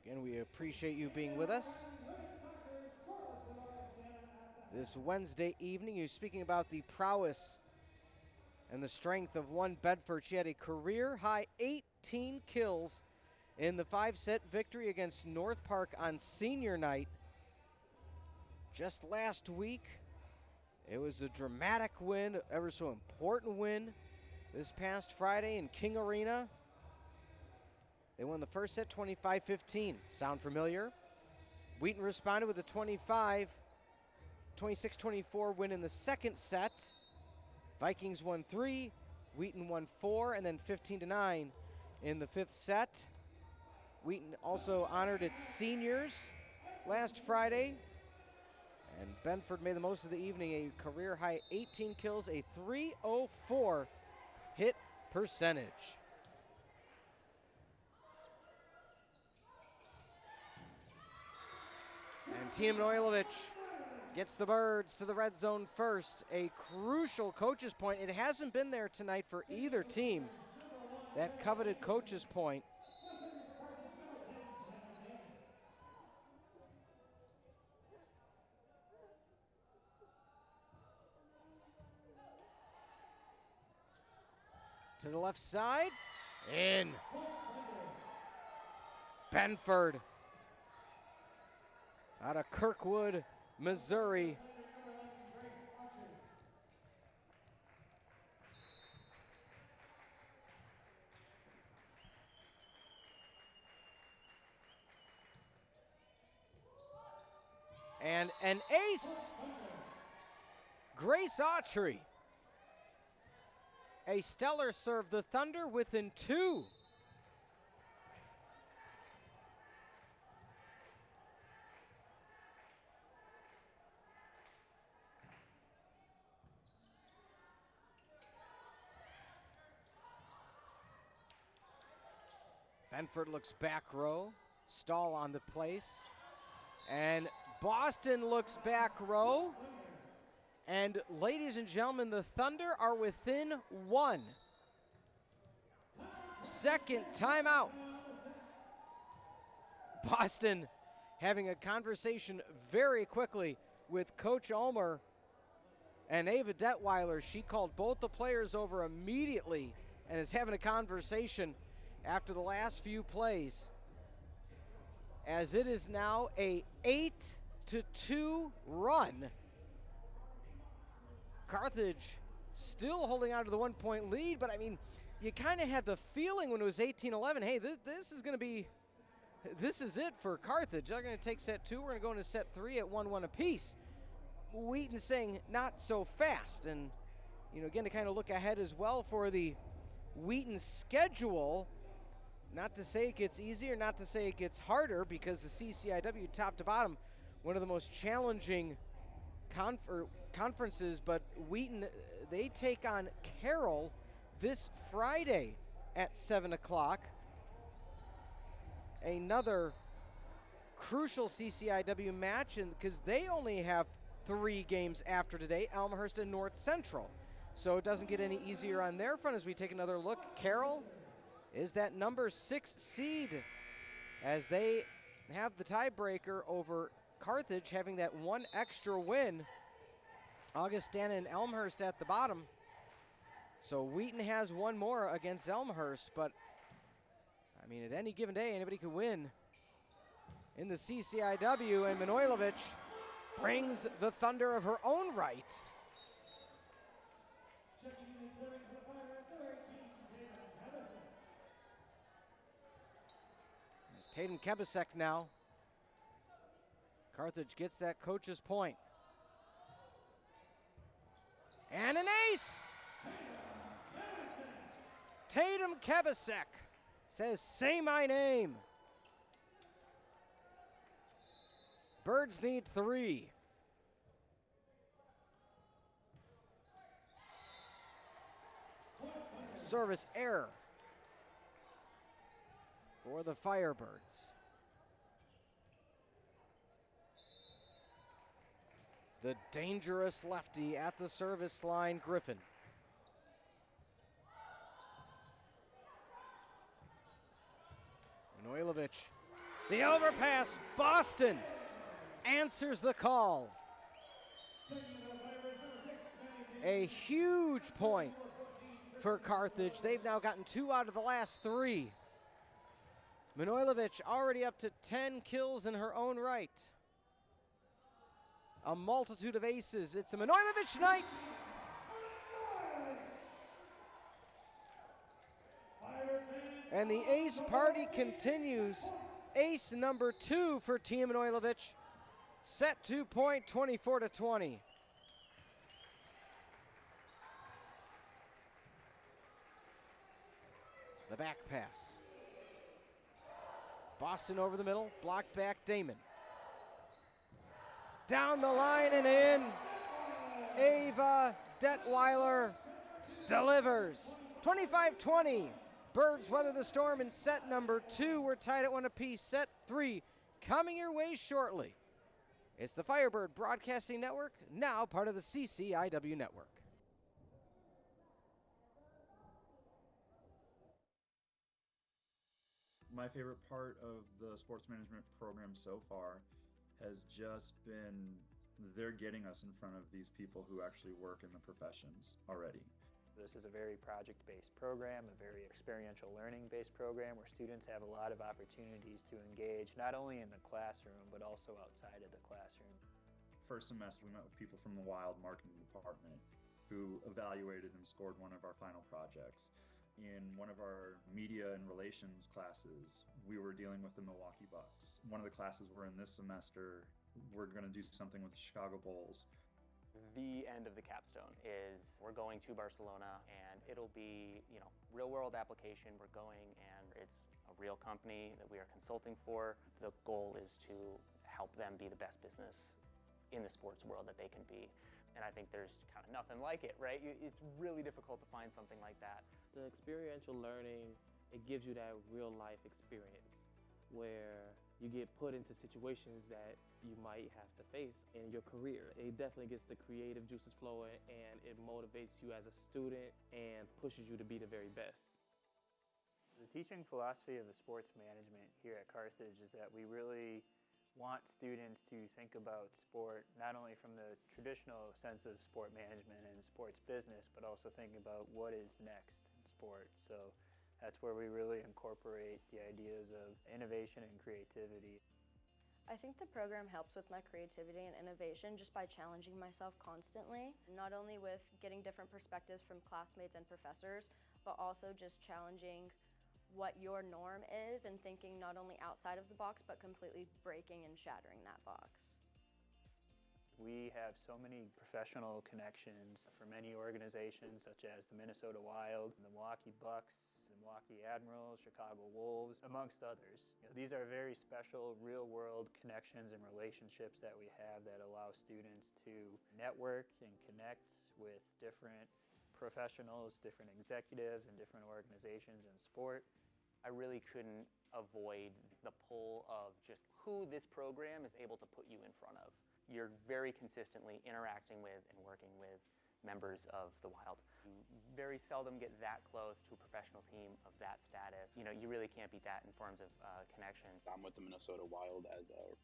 Again, we appreciate you being with us this Wednesday evening. You're speaking about the prowess and the strength of one Bedford. She had a career-high 18 kills in the 5-set victory against North Park on senior night. Just last week, it was a dramatic win, ever so important win this past Friday in King Arena. They won the first set 25-15. Sound familiar? Wheaton responded with a 26-24 win in the second set. Vikings won 3, Wheaton won 4, and then 15-9 in the fifth set. Wheaton also honored its seniors last Friday. And Benford made the most of the evening, a career-high 18 kills, a .304 hit percentage. And Tina Manojlovic gets the Birds to the red zone first. A crucial coach's point. It hasn't been there tonight for either team. That coveted coach's point. To the left side, in. Benford out of Kirkwood, Missouri. And an ace, Grace Autry. A stellar serve, the Thunder within 2. Benford looks back row, Stahl on the place, and Boston looks back row. And ladies and gentlemen, the Thunder are within 1. Second timeout. Boston having a conversation very quickly with Coach Ulmer and Ava Detweiler. She called both the players over immediately and is having a conversation after the last few plays, as it is now a 8-2 run. Carthage still holding on to the 1-point lead, but I mean, you kind of had the feeling when it was 18-11, hey, this is going to be, this is it for Carthage. They're going to take set 2. We're going to go into set 3 at 1-1 apiece. Wheaton saying not so fast. And, you know, again, to kind of look ahead as well for the Wheaton schedule, not to say it gets easier, not to say it gets harder, because the CCIW top to bottom, one of the most challenging conferences, but Wheaton, they take on Carroll this Friday at 7 o'clock. Another crucial CCIW match, and because they only have 3 games after today, Elmhurst and North Central. So it doesn't get any easier on their front as we take another look. Carroll is that number 6 seed as they have the tiebreaker over Carthage, having that 1 extra win. Augustana and Elmhurst at the bottom. So Wheaton has 1 more against Elmhurst, but I mean, at any given day, anybody could win in the CCIW, and Manojlovic brings the thunder of her own right. Checking in and serving for the Pirates, number 18, Tatum Kebasek. There's Tatum Kebasek now. Carthage gets that coach's point. And an ace! Tatum Kebasek says, say my name. Birds need 3. Service error for the Firebirds. The dangerous lefty at the service line, Griffin. Manojlovic, the overpass, Boston answers the call. A huge point for Carthage. They've now gotten 2 out of the last 3. Manojlovic already up to 10 kills in her own right. A multitude of aces. It's a Manojlovic night. And the ace party continues. Ace number 2 for Team Manojlovic. Set 2 point, 24-20. The back pass. Boston over the middle, blocked back Damon. Down the line and in. Ava Detweiler delivers. 25-20. Birds weather the storm in set number 2. We're tied at 1 apiece. Set 3 coming your way shortly. It's the Firebird Broadcasting Network, now part of the CCIW Network. My favorite part of the sports management program so far has just been they're getting us in front of these people who actually work in the professions already. This is a very project-based program, a very experiential learning-based program where students have a lot of opportunities to engage not only in the classroom but also outside of the classroom. First semester we met with people from the Wild marketing department who evaluated and scored one of our final projects. In one of our media and relations classes, we were dealing with the Milwaukee Bucks. One of the classes we're in this semester, we're going to do something with the Chicago Bulls. The end of the capstone is we're going to Barcelona, and it'll be, real world application. We're going, and it's a real company that we are consulting for. The goal is to help them be the best business in the sports world that they can be. And I think there's kind of nothing like it, right? It's really difficult to find something like that. The experiential learning, it gives you that real life experience where you get put into situations that you might have to face in your career. It definitely gets the creative juices flowing, and it motivates you as a student and pushes you to be the very best. The teaching philosophy of the sports management here at Carthage is that we really want students to think about sport not only from the traditional sense of sport management and sports business, but also think about what is next in sport. So that's where we really incorporate the ideas of innovation and creativity. I think the program helps with my creativity and innovation just by challenging myself constantly, not only with getting different perspectives from classmates and professors, but also just challenging what your norm is and thinking not only outside of the box, but completely breaking and shattering that box. We have so many professional connections for many organizations such as the Minnesota Wild, the Milwaukee Bucks, the Milwaukee Admirals, Chicago Wolves, amongst others. These are very special real-world connections and relationships that we have that allow students to network and connect with different professionals, different executives, and different organizations in sport. I really couldn't avoid the pull of just who this program is able to put you in front of. You're very consistently interacting with and working with members of the Wild. You very seldom get that close to a professional team of that status. You know, you really can't beat that in forms of connections. I'm with the Minnesota Wild as a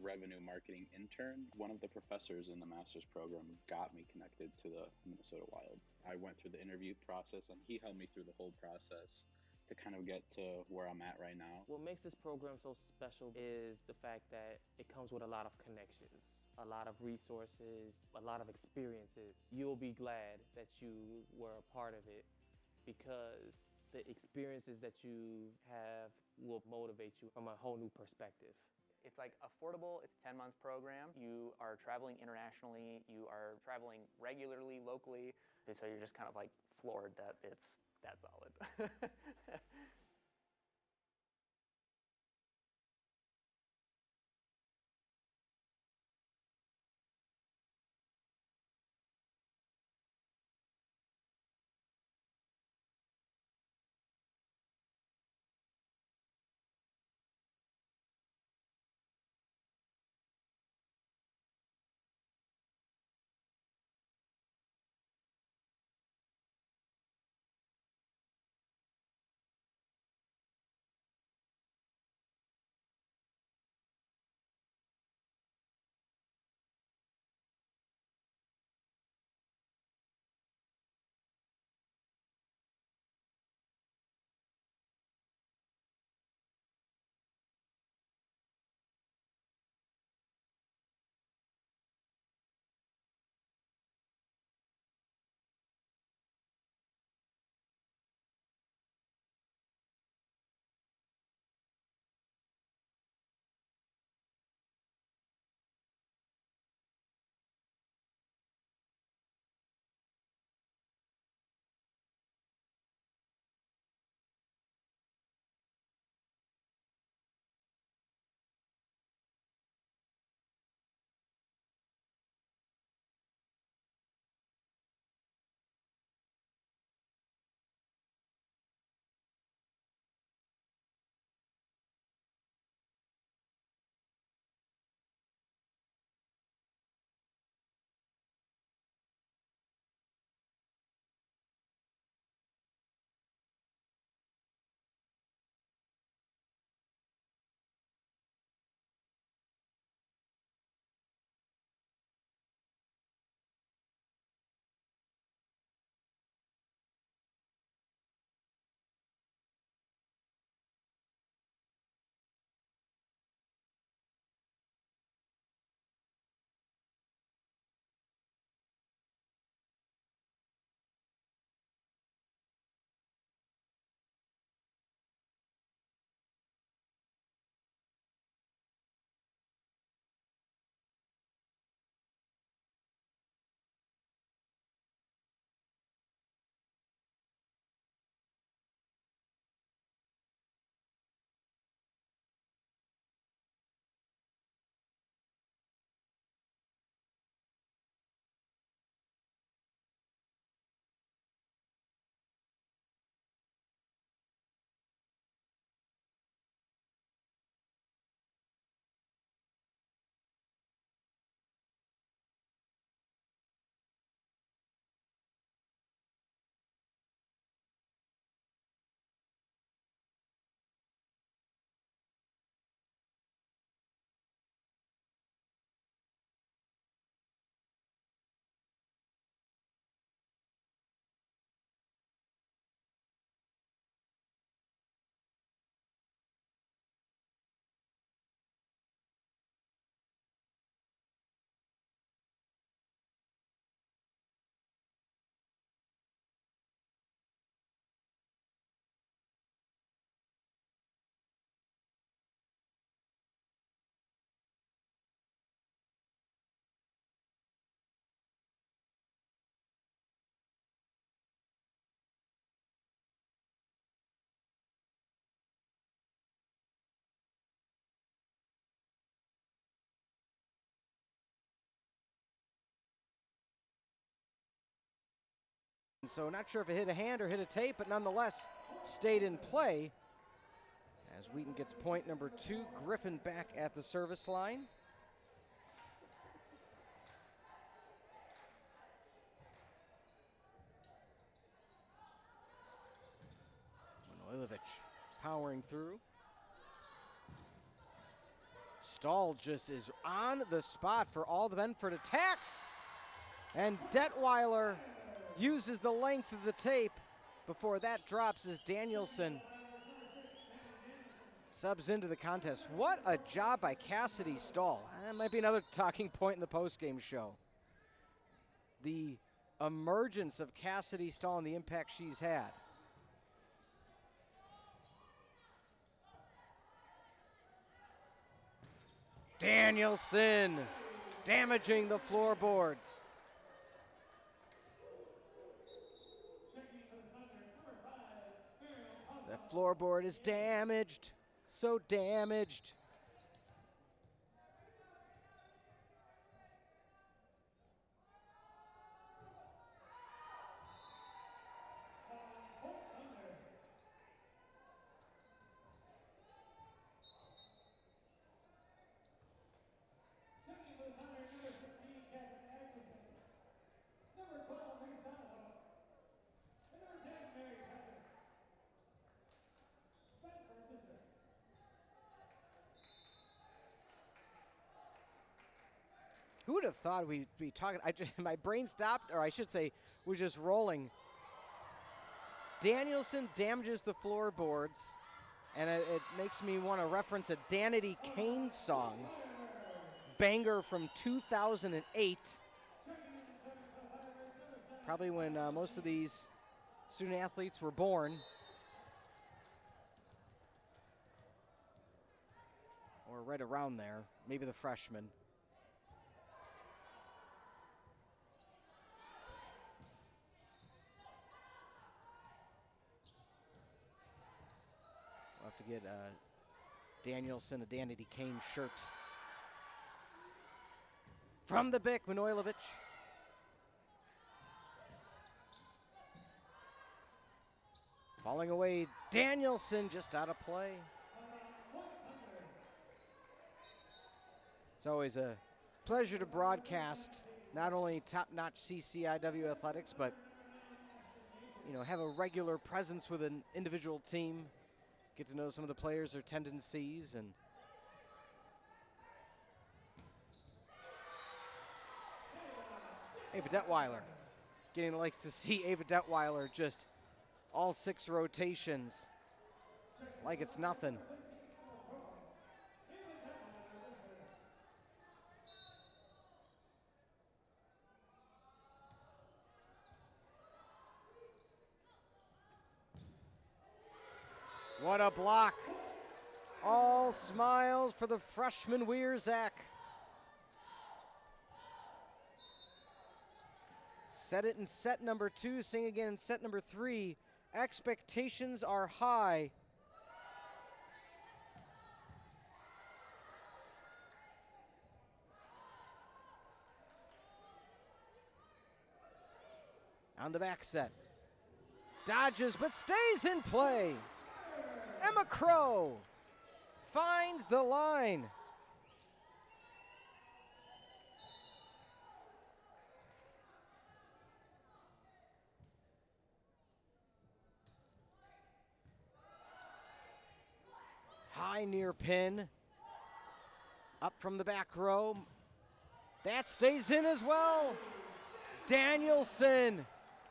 revenue marketing intern. One of the professors in the master's program got me connected to the Minnesota Wild. I went through the interview process and he held me through the whole process to kind of get to where I'm at right now. What makes this program so special is the fact that it comes with a lot of connections, a lot of resources, a lot of experiences. You'll be glad that you were a part of it because the experiences that you have will motivate you from a whole new perspective. It's like affordable, it's a 10-month program. You are traveling internationally, you are traveling regularly, locally, and so you're just kind of like floored that it's that solid. So not sure if it hit a hand or hit a tape, but nonetheless stayed in play. As Wheaton gets point number 2, Griffin back at the service line. Manojlovic powering through. Stahl just is on the spot for all the Benford attacks. And Detweiler uses the length of the tape before that drops as Danielson subs into the contest. What a job by Cassidy Stahl. That might be another talking point in the postgame show. The emergence of Cassidy Stahl and the impact she's had. Danielson damaging the floorboards. The floorboard is damaged, so damaged. Who would have thought we'd be talking? My brain stopped, or I should say, was just rolling. Danielson damages the floorboards, and it makes me want to reference a Danity Kane song, banger from 2008. Probably when most of these student athletes were born. Or right around there, maybe the freshmen. We'll have to get Danielson a Danity Kane shirt. From the Bick, Manojlovic. Falling away, Danielson just out of play. It's always a pleasure to broadcast not only top-notch CCIW athletics, but have a regular presence with an individual team. Get to know some of the players, their tendencies, and Ava Detweiler. Getting the likes to see Ava Detweiler just all 6 rotations like it's nothing. What a block. All smiles for the freshman Wierzak. Set it in set number 2, sing again in set number 3. Expectations are high. On the back set. Dodges but stays in play. Emma Crow finds the line. High near pin. Up from the back row. That stays in as well. Danielson,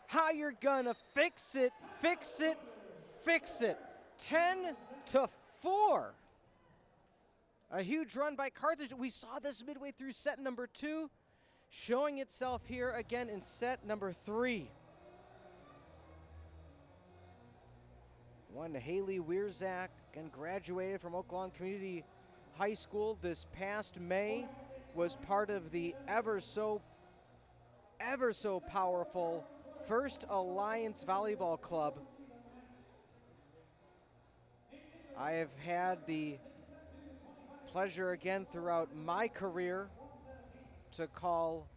how you're gonna fix it, fix it, fix it. 10-4. A huge run by Carthage. We saw this midway through set number 2, showing itself here again in set number 3. One Haley Wierzak, again graduated from Oak Lawn Community High School this past May, was part of the ever so powerful First Alliance Volleyball Club. I have had the pleasure again throughout my career to call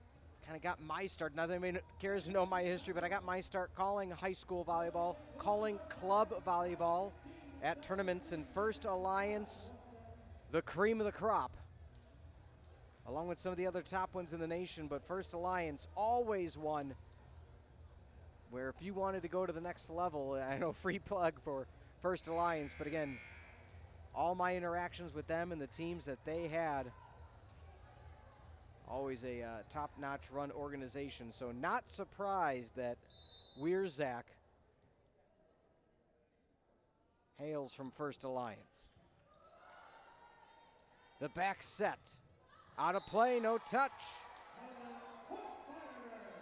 kind of got my start. Not that anybody cares to know my history, but I got my start calling high school volleyball, calling club volleyball at tournaments in First Alliance, the cream of the crop, along with some of the other top ones in the nation. But First Alliance always won, where if you wanted to go to the next level, I know, free plug for First Alliance, but again, all my interactions with them and the teams that they had, always a top-notch run organization. So not surprised that Wierzak hails from First Alliance. The back set, out of play, no touch.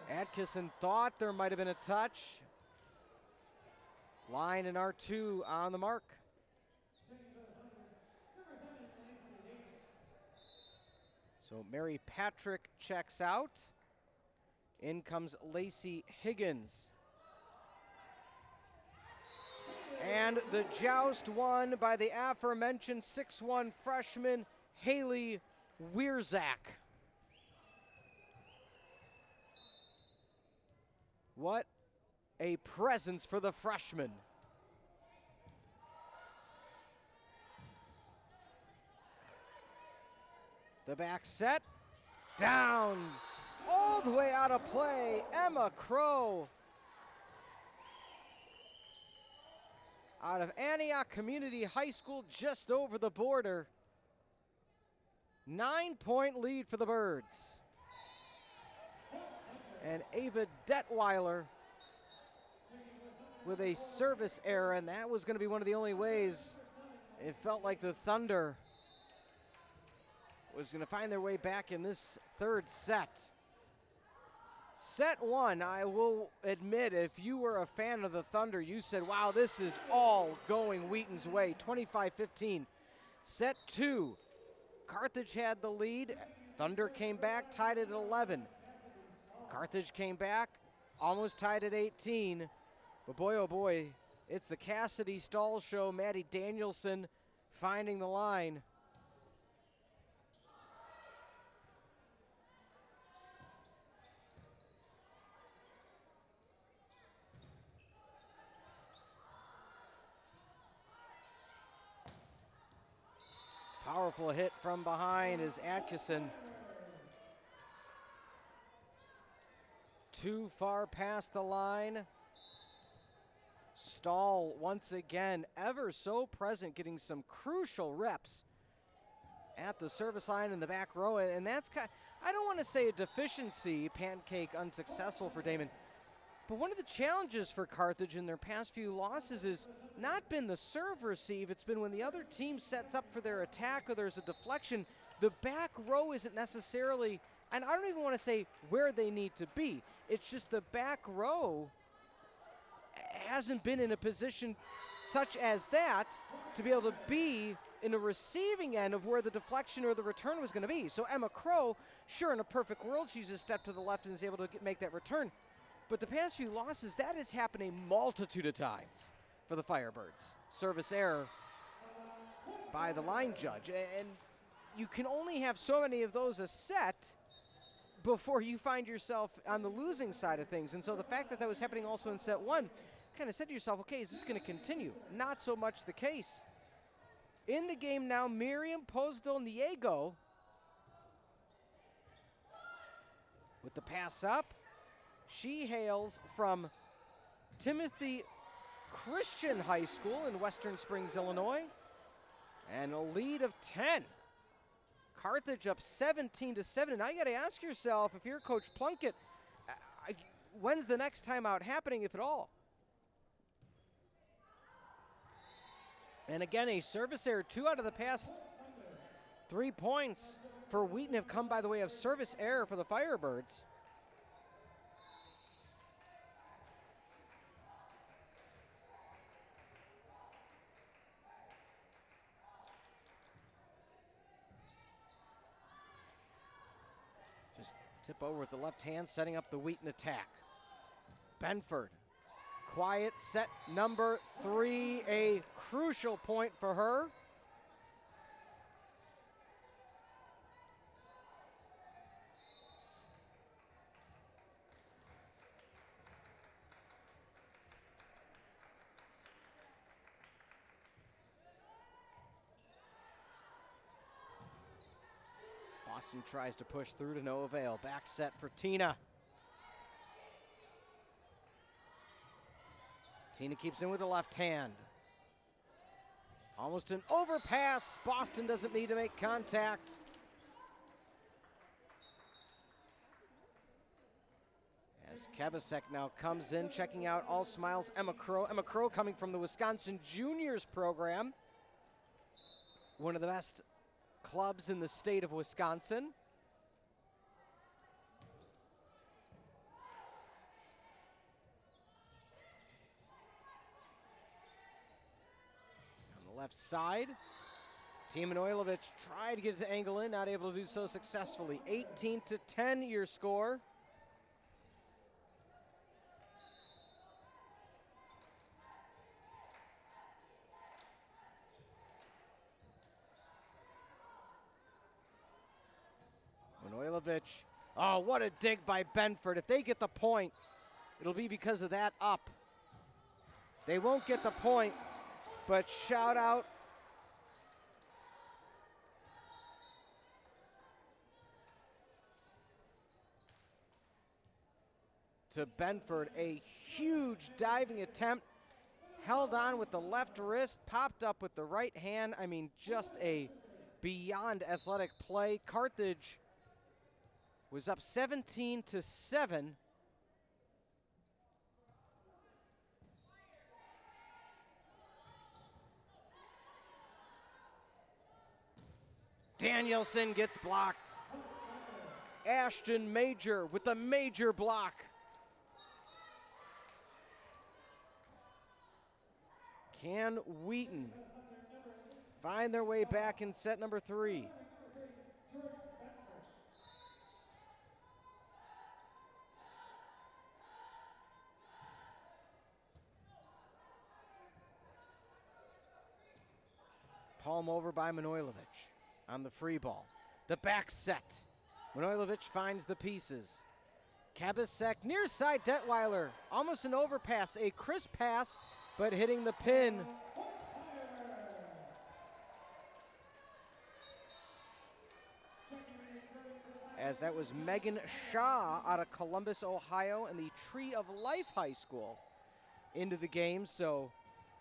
Atkinson thought there might have been a touch. Line and R2 on the mark. So Mary Patrick checks out. In comes Lacey Higgins. And the joust won by the aforementioned 6'1" freshman Haley Wierzak. What a presence for the freshman. The back set, down, all the way out of play, Emma Crow. Out of Antioch Community High School, just over the border. 9-point lead for the Birds. And Ava Detweiler with a service error, and that was going to be one of the only ways it felt like the Thunder was going to find their way back in this third set. Set one, I will admit, if you were a fan of the Thunder, you said, wow, this is all going Wheaton's way, 25-15. Set two, Carthage had the lead. Thunder came back, tied it at 11. Carthage came back, almost tied at 18. But boy, oh boy, it's the Cassidy Stall show. Maddie Danielson finding the line. Powerful hit from behind is Atkinson. Too far past the line. Stahl once again ever so present, getting some crucial reps at the service line in the back row, and that's I don't want to say a deficiency, pancake unsuccessful for Damon, but one of the challenges for Carthage in their past few losses has not been the serve receive, it's been when the other team sets up for their attack or there's a deflection, the back row isn't necessarily, and I don't even want to say where they need to be, it's just the back row hasn't been in a position such as that to be able to be in a receiving end of where the deflection or the return was going to be. So Emma Crow, sure, in a perfect world, she's a step to the left and is able to make that return. But the past few losses, that has happened a multitude of times for the Firebirds. Service error by the line judge. And you can only have so many of those a set before you find yourself on the losing side of things. And so the fact that that was happening also in set one, kind of said to yourself, okay, is this going to continue? Not so much the case. In the game now, Miriam Posdol-Niego with the pass up. She hails from Timothy Christian High School in Western Springs, Illinois, and a lead of 10. Carthage up 17-7. Now you got to ask yourself, if you're Coach Plunkett, when's the next time out happening, if at all? And again, a service error. 2 out of the past 3 points for Wheaton have come by the way of service error for the Firebirds. Just tip over with the left hand, setting up the Wheaton attack. Benford. Quiet set number 3, a crucial point for her. Boston tries to push through to no avail. Back set for Tina. Tina keeps in with the left hand. Almost an overpass. Boston doesn't need to make contact. As Kabasek now comes in, checking out All Smiles Emma Crow. Emma Crow coming from the Wisconsin Juniors program. One of the best clubs in the state of Wisconsin. Left side. Tima Manojlovic tried to get the angle in, not able to do so successfully. 18-10 your score. Manojlovic. Oh, what a dig by Benford. If they get the point, it'll be because of that up. They won't get the point. But shout out to Benford. A huge diving attempt. Held on with the left wrist, popped up with the right hand. I mean, just a beyond athletic play. Carthage was up 17-7. Danielson gets blocked. Ashton Major with the major block. Can Wheaton find their way back in set number 3? Palm over by Manojlovic on the free ball. The back set. Manojlovic finds the pieces. Kabasek near side Detweiler. Almost an overpass. A crisp pass, but hitting the pin. As that was Megan Shaw out of Columbus, Ohio, and the Tree of Life High School into the game. So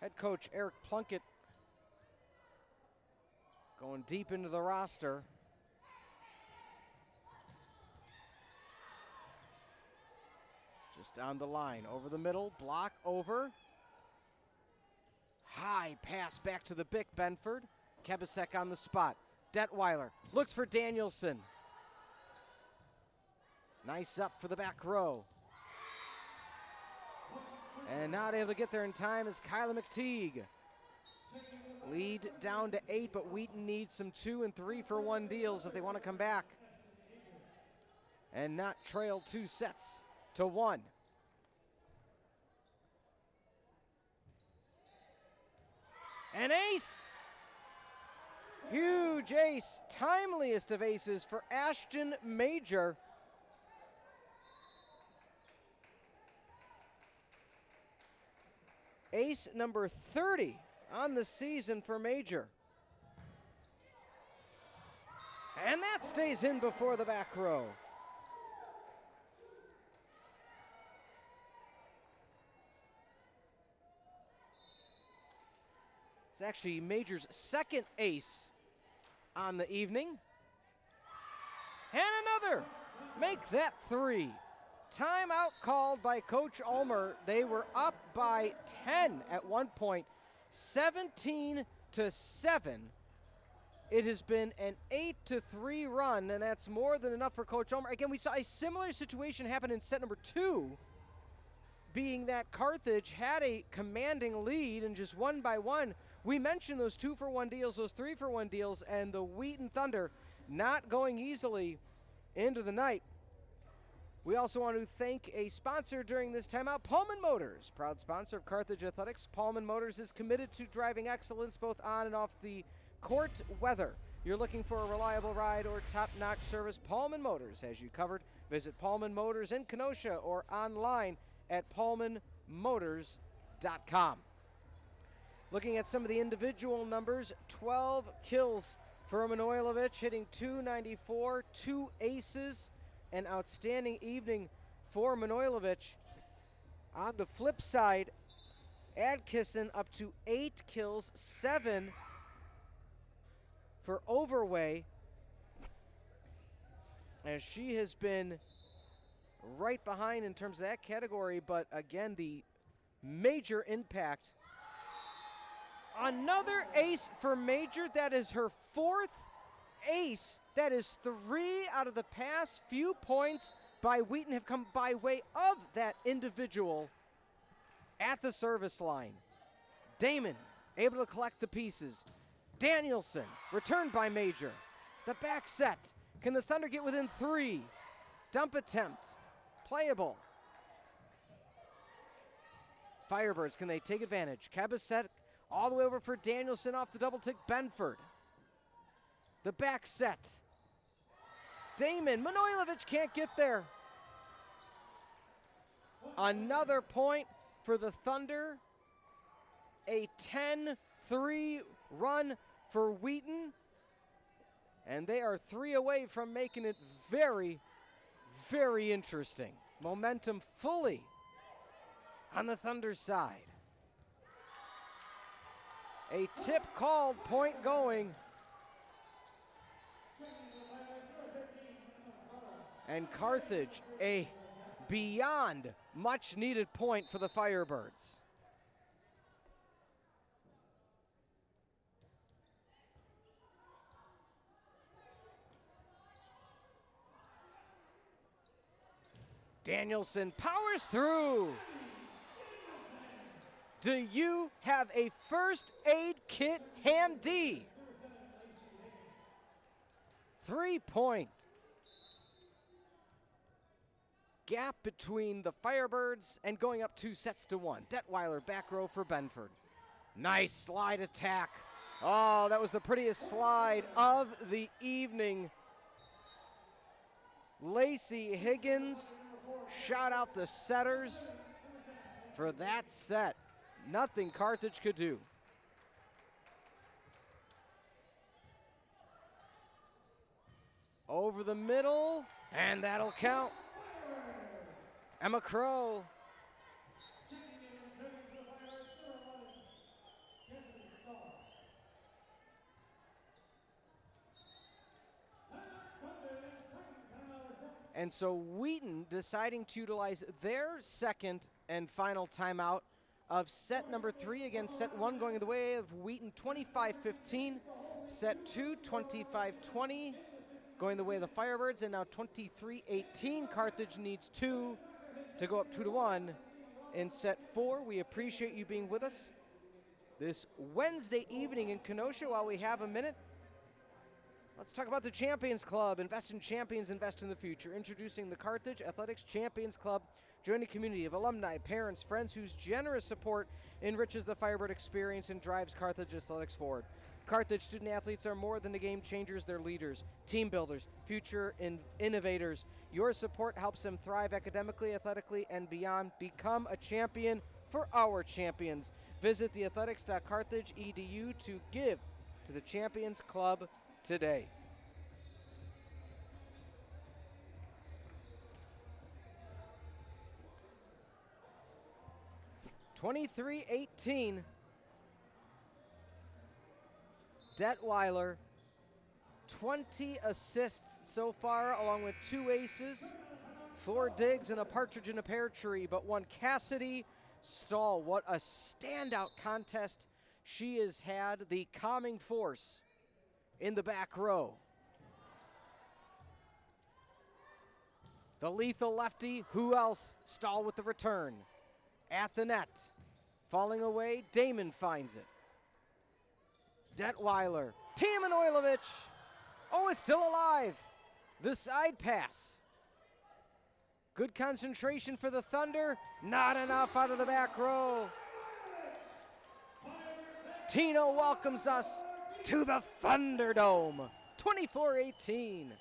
head coach Eric Plunkett going deep into the roster. Just down the line, over the middle, block over. High pass back to the Bick Benford. Kabasek on the spot. Detweiler looks for Danielson. Nice up for the back row. And not able to get there in time is Kyla McTeague. Lead down to 8, but Wheaton needs some 2 and 3 for 1 deals if they want to come back and not trail 2 sets to 1. An ace! Huge ace, timeliest of aces for Ashton Major. Ace number 30 on the season for Major. And that stays in before the back row. It's actually Major's second ace on the evening. And another. Make that 3. Timeout called by Coach Ulmer. They were up by 10 at one point, 17-7. It has been an 8-3 run, and that's more than enough for Coach Ulmer. Again, we saw a similar situation happen in set number 2, being that Carthage had a commanding lead and just one by one. We mentioned those 2-for-1 deals, those 3-for-1 deals, and the Wheaton Thunder not going easily into the night. We also want to thank a sponsor during this timeout, Pullman Motors, proud sponsor of Carthage Athletics. Pullman Motors is committed to driving excellence both on and off the court. Whether you're looking for a reliable ride or top-notch service, Pullman Motors has you covered. Visit Pullman Motors in Kenosha or online at pullmanmotors.com. Looking at some of the individual numbers, 12 kills for Manojlovic, hitting .294, 2 aces. An outstanding evening for Manojlovic. On the flip side, Adkisson up to 8 kills, 7 for Overway, as she has been right behind in terms of that category, but again, the major impact. Another ace for Major. That is her 4th ace. That is 3 out of the past few points by Wheaton have come by way of that individual at the service line. Damon able to collect the pieces. Danielson returned by Major. The back set. Can the Thunder get within 3? Dump attempt. Playable. Firebirds, can they take advantage? Cabasset all the way over for Danielson off the double tick. Benford. The back set. Damon. Manojlovic can't get there. Another point for the Thunder. A 10-3 run for Wheaton. And they are 3 away from making it very, very interesting. Momentum fully on the Thunder's side. A tip called, point going. And Carthage, a beyond much needed point for the Firebirds. Danielson powers through. Do you have a first aid kit handy? 3-point gap between the Firebirds and going up 2 sets to 1. Detweiler back row for Benford. Nice slide attack. Oh, that was the prettiest slide of the evening. Lacey Higgins shot out the setters for that set. Nothing Carthage could do. Over the middle, and that'll count. Emma Crow. And so Wheaton deciding to utilize their second and final timeout of set number 3 against set 1, going the way of Wheaton 25-15. Set 2, 25-20, going the way of the Firebirds, and now 23-18. Carthage needs 2 to go up 2-1 in set 4. We appreciate you being with us this Wednesday evening in Kenosha. While we have a minute, let's talk about the Champions Club. Invest in champions, invest in the future. Introducing the Carthage Athletics Champions Club. Join a community of alumni, parents, friends whose generous support enriches the Firebird experience and drives Carthage athletics forward. Carthage student athletes are more than the game changers, they're leaders, team builders, future innovators. Your support helps them thrive academically, athletically, and beyond. Become a champion for our champions. Visit theathletics.carthage.edu to give to the Champions Club today. (23-18). Detweiler, 20 assists so far, along with 2 aces, 4 digs, and a partridge in a pear tree. But one Cassidy Stahl, what a standout contest she has had. The calming force in the back row. The lethal lefty, who else? Stahl with the return. At the net. Falling away, Damon finds it. Detweiler, Tina Manojlovic. Oh, it's still alive. The side pass. Good concentration for the Thunder. Not enough out of the back row. Tino welcomes us to the Thunderdome. 24-18.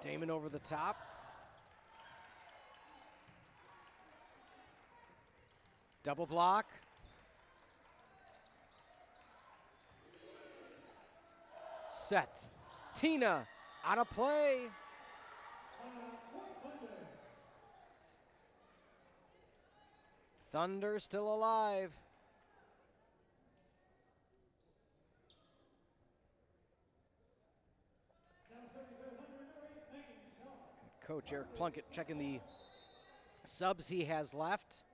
Damon over the top. Double block. Set. Tina out of play. Thunder still alive. Coach Eric Plunkett checking the subs he has left.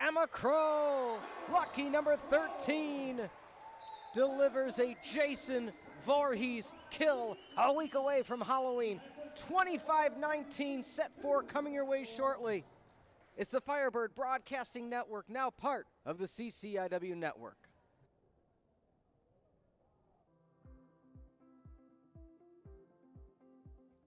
Emma Crow, lucky number 13, delivers a Jason Voorhees kill a week away from Halloween. 25-19, set 4 coming your way shortly. It's the Firebird Broadcasting Network, now part of the CCIW network.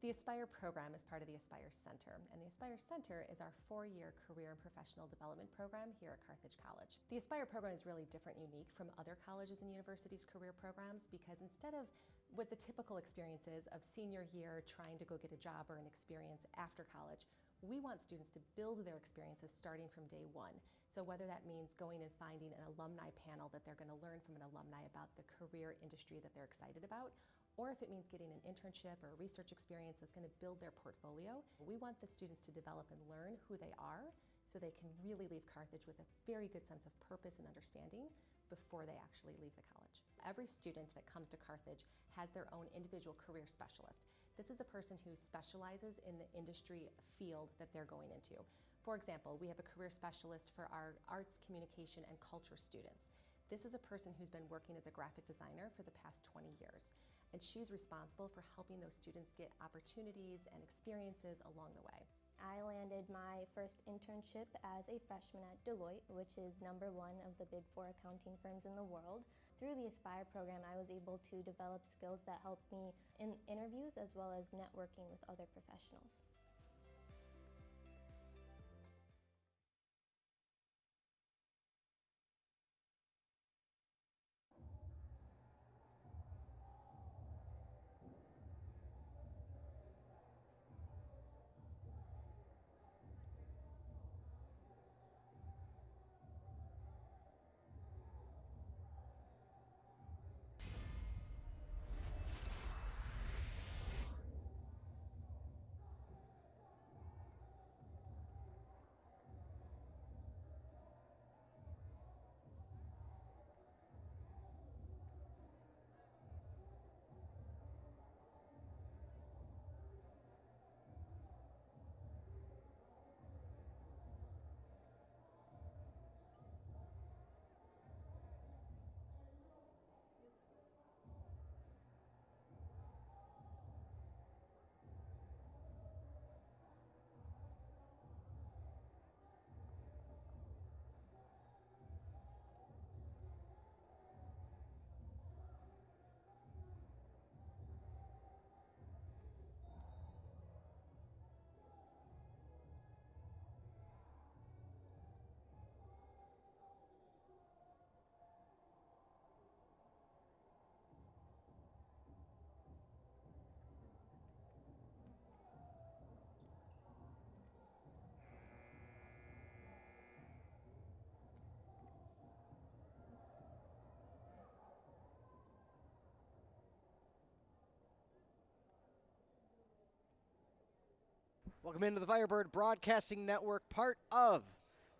The Aspire program is part of the Aspire Center, and the Aspire Center is our 4-year career and professional development program here at Carthage College. The Aspire program is really different and unique from other colleges and universities' career programs because instead of what the typical experiences of senior year trying to go get a job or an experience after college, we want students to build their experiences starting from day one. So whether that means going and finding an alumni panel that they're going to learn from an alumni about the career industry that they're excited about, or if it means getting an internship or a research experience that's going to build their portfolio, we want the students to develop and learn who they are so they can really leave Carthage with a very good sense of purpose and understanding before they actually leave the college. Every student that comes to Carthage has their own individual career specialist. This is a person who specializes in the industry field that they're going into. For example, we have a career specialist for our arts, communication, and culture students. This is a person who's been working as a graphic designer for the past 20 years. And she's responsible for helping those students get opportunities and experiences along the way. I landed my first internship as a freshman at Deloitte, which is #1 of the Big 4 accounting firms in the world. Through the Aspire program, I was able to develop skills that helped me in interviews as well as networking with other professionals. Welcome into the Firebird Broadcasting Network, part of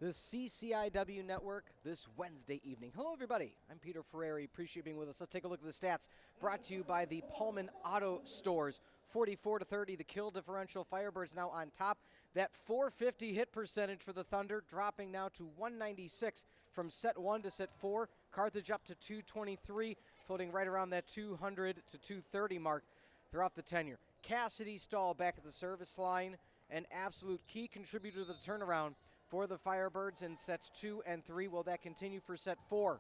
the CCIW network this Wednesday evening. Hello, everybody. I'm Peter Ferreri. Appreciate you being with us. Let's take a look at the stats brought to you by the Pullman Auto Stores. 44-30, the kill differential. Firebirds now on top. That 450 hit percentage for the Thunder dropping now to 196 from set 1 to set 4. Carthage up to 223, floating right around that 200 to 230 mark throughout the tenure. Cassidy Stahl back at the service line, an absolute key contributor to the turnaround for the Firebirds in sets 2 and 3. Will that continue for set 4?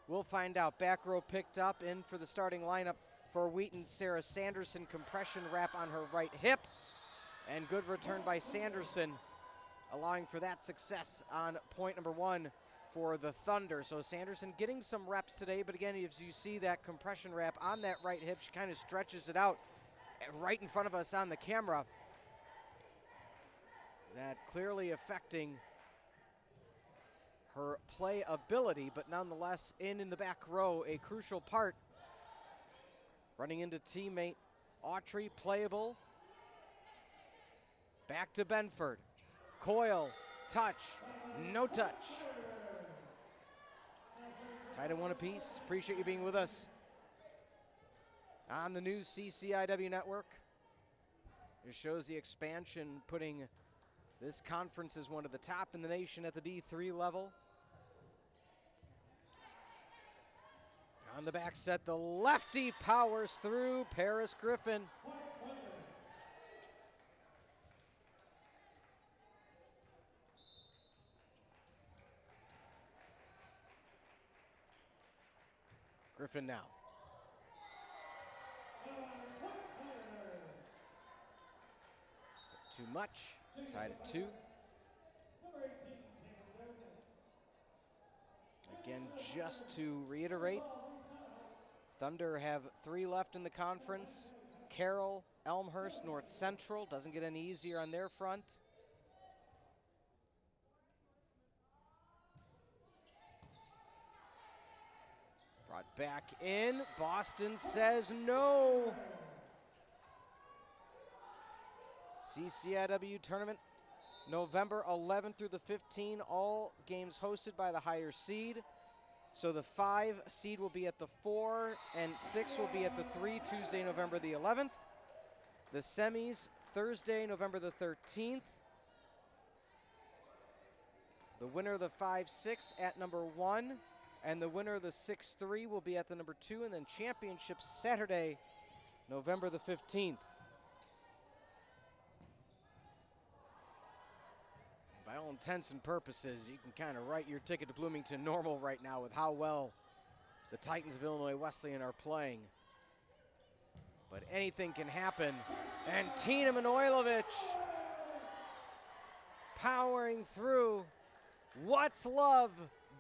We'll find out. Back row picked up in for the starting lineup for Wheaton. Sarah Sanderson, compression wrap on her right hip, and good return by Sanderson, allowing for that success on point number 1 for the Thunder. So Sanderson getting some reps today, but again, as you see that compression wrap on that right hip, she kind of stretches it out right in front of us on the camera. That clearly affecting her play ability, but nonetheless in the back row, a crucial part. Running into teammate Autry, playable. Back to Benford. Coyle, touch, no touch. Tied at 1 apiece. Appreciate you being with us on the new CCIW network. It shows the expansion, putting this conference as one of the top in the nation at the D3 level. On the back set, the lefty powers through Paris Griffin. Griffin now. Too much, tied at 2. Again, just to reiterate, Thunder have 3 left in the conference. Carroll, Elmhurst, North Central. Doesn't get any easier on their front. Brought back in. Boston says no. CCIW tournament, November 11th through the 15th. All games hosted by the higher seed. So the 5 seed will be at the 4 and 6 will be at the 3, Tuesday, November the 11th. The semis, Thursday, November the 13th. The winner of the 5-6 at number 1, and the winner of the 6-3 will be at the number 2, and then championship Saturday, November the 15th. By all intents and purposes, you can kind of write your ticket to Bloomington normal right now with how well the Titans of Illinois Wesleyan are playing. But anything can happen. And Tina Manojlovic powering through. What's love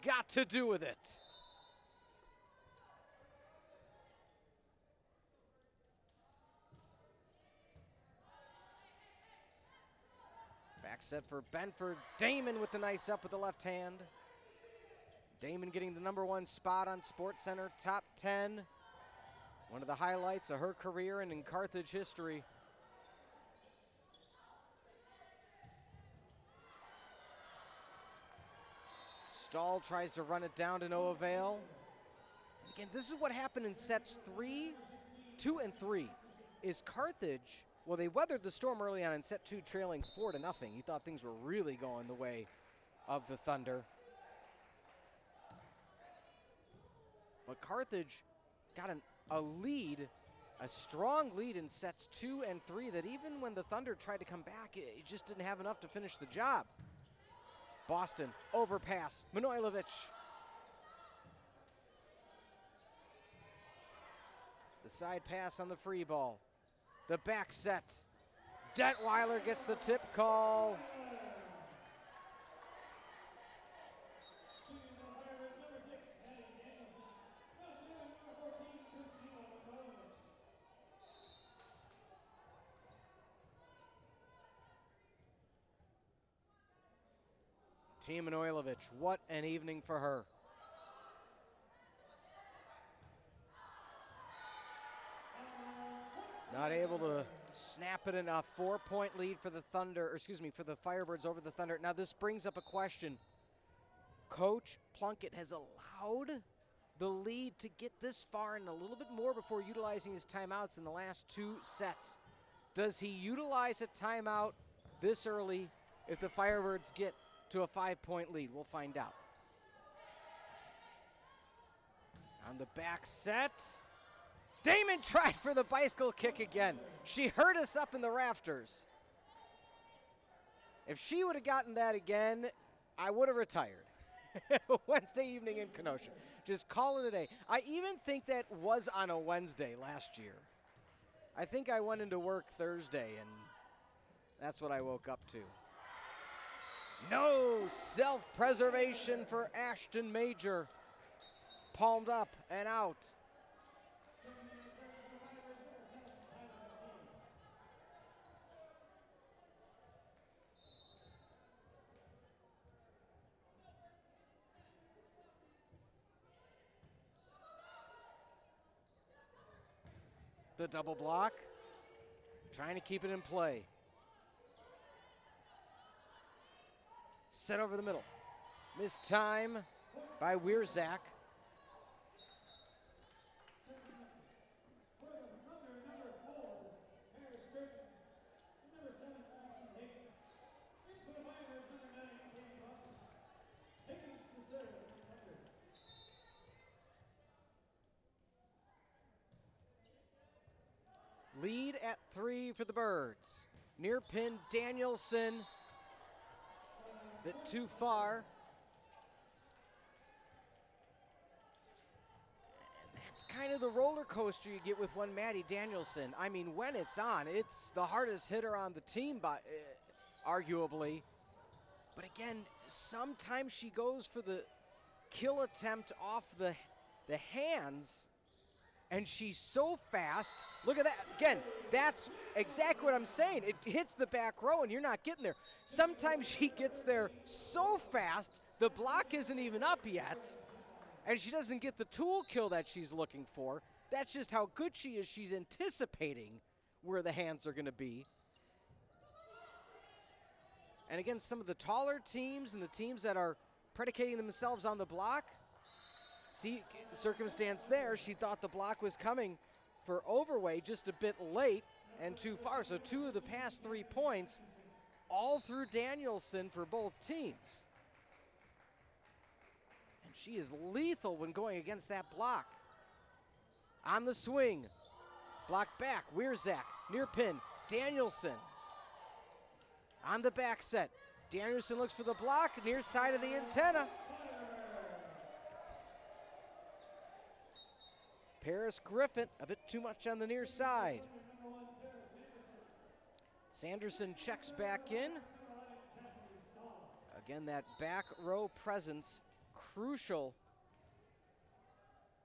got to do with it? Back set for Benford. Damon with the nice up with the left hand. Damon getting the number 1 spot on SportsCenter top 10. One of the highlights of her career and in Carthage history. Stahl tries to run it down to no avail. Again, this is what happened in sets 2 and 3. Is Carthage, well, they weathered the storm early on in set 2, trailing 4-0. You thought things were really going the way of the Thunder. But Carthage got a lead, a strong lead in sets 2 and 3 that even when the Thunder tried to come back, it just didn't have enough to finish the job. Boston, overpass, Manojlovic. The side pass on the free ball. The back set. Detweiler gets the tip call. Tina Manojlovic, what an evening for her. Not able to snap it enough. 4-point lead for the Thunder, or excuse me, for the Firebirds over the Thunder. Now this brings up a question. Coach Plunkett has allowed the lead to get this far and a little bit more before utilizing his timeouts in the last 2 sets. Does he utilize a timeout this early if the Firebirds get to a 5-point lead? We'll find out. On the back set, Damon tried for the bicycle kick again. She hurt us up in the rafters. If she would have gotten that again, I would have retired. Wednesday evening in Kenosha. Just call it a day. I even think that was on a Wednesday last year. I think I went into work Thursday, and that's what I woke up to. No self-preservation for Ashton Major. Palmed up and out. The double block, trying to keep it in play. Set over the middle. Missed time by Wierzak. Lead at 3 for the Birds. Near pin Danielson. Bit too far. And that's kind of the roller coaster you get with one Maddie Danielson. I mean, when it's on, it's the hardest hitter on the team, arguably. But again, sometimes she goes for the kill attempt off the hands. And she's so fast. Look at that. Again, that's exactly what I'm saying. It hits the back row and you're not getting there. Sometimes she gets there so fast, the block isn't even up yet, and she doesn't get the tool kill that she's looking for. That's just how good she is. She's anticipating where the hands are going to be. And again, some of the taller teams and the teams that are predicating themselves on the block, see, circumstance there, she thought the block was coming for overweight just a bit late and too far. So 2 of the past 3 points, all through Danielson for both teams. And she is lethal when going against that block. On the swing, block back, Wierzak, near pin, Danielson. On the back set, Danielson looks for the block, near side of the antenna. Paris Griffin, a bit too much on the near side. Sanderson checks back in. Again, that back row presence, crucial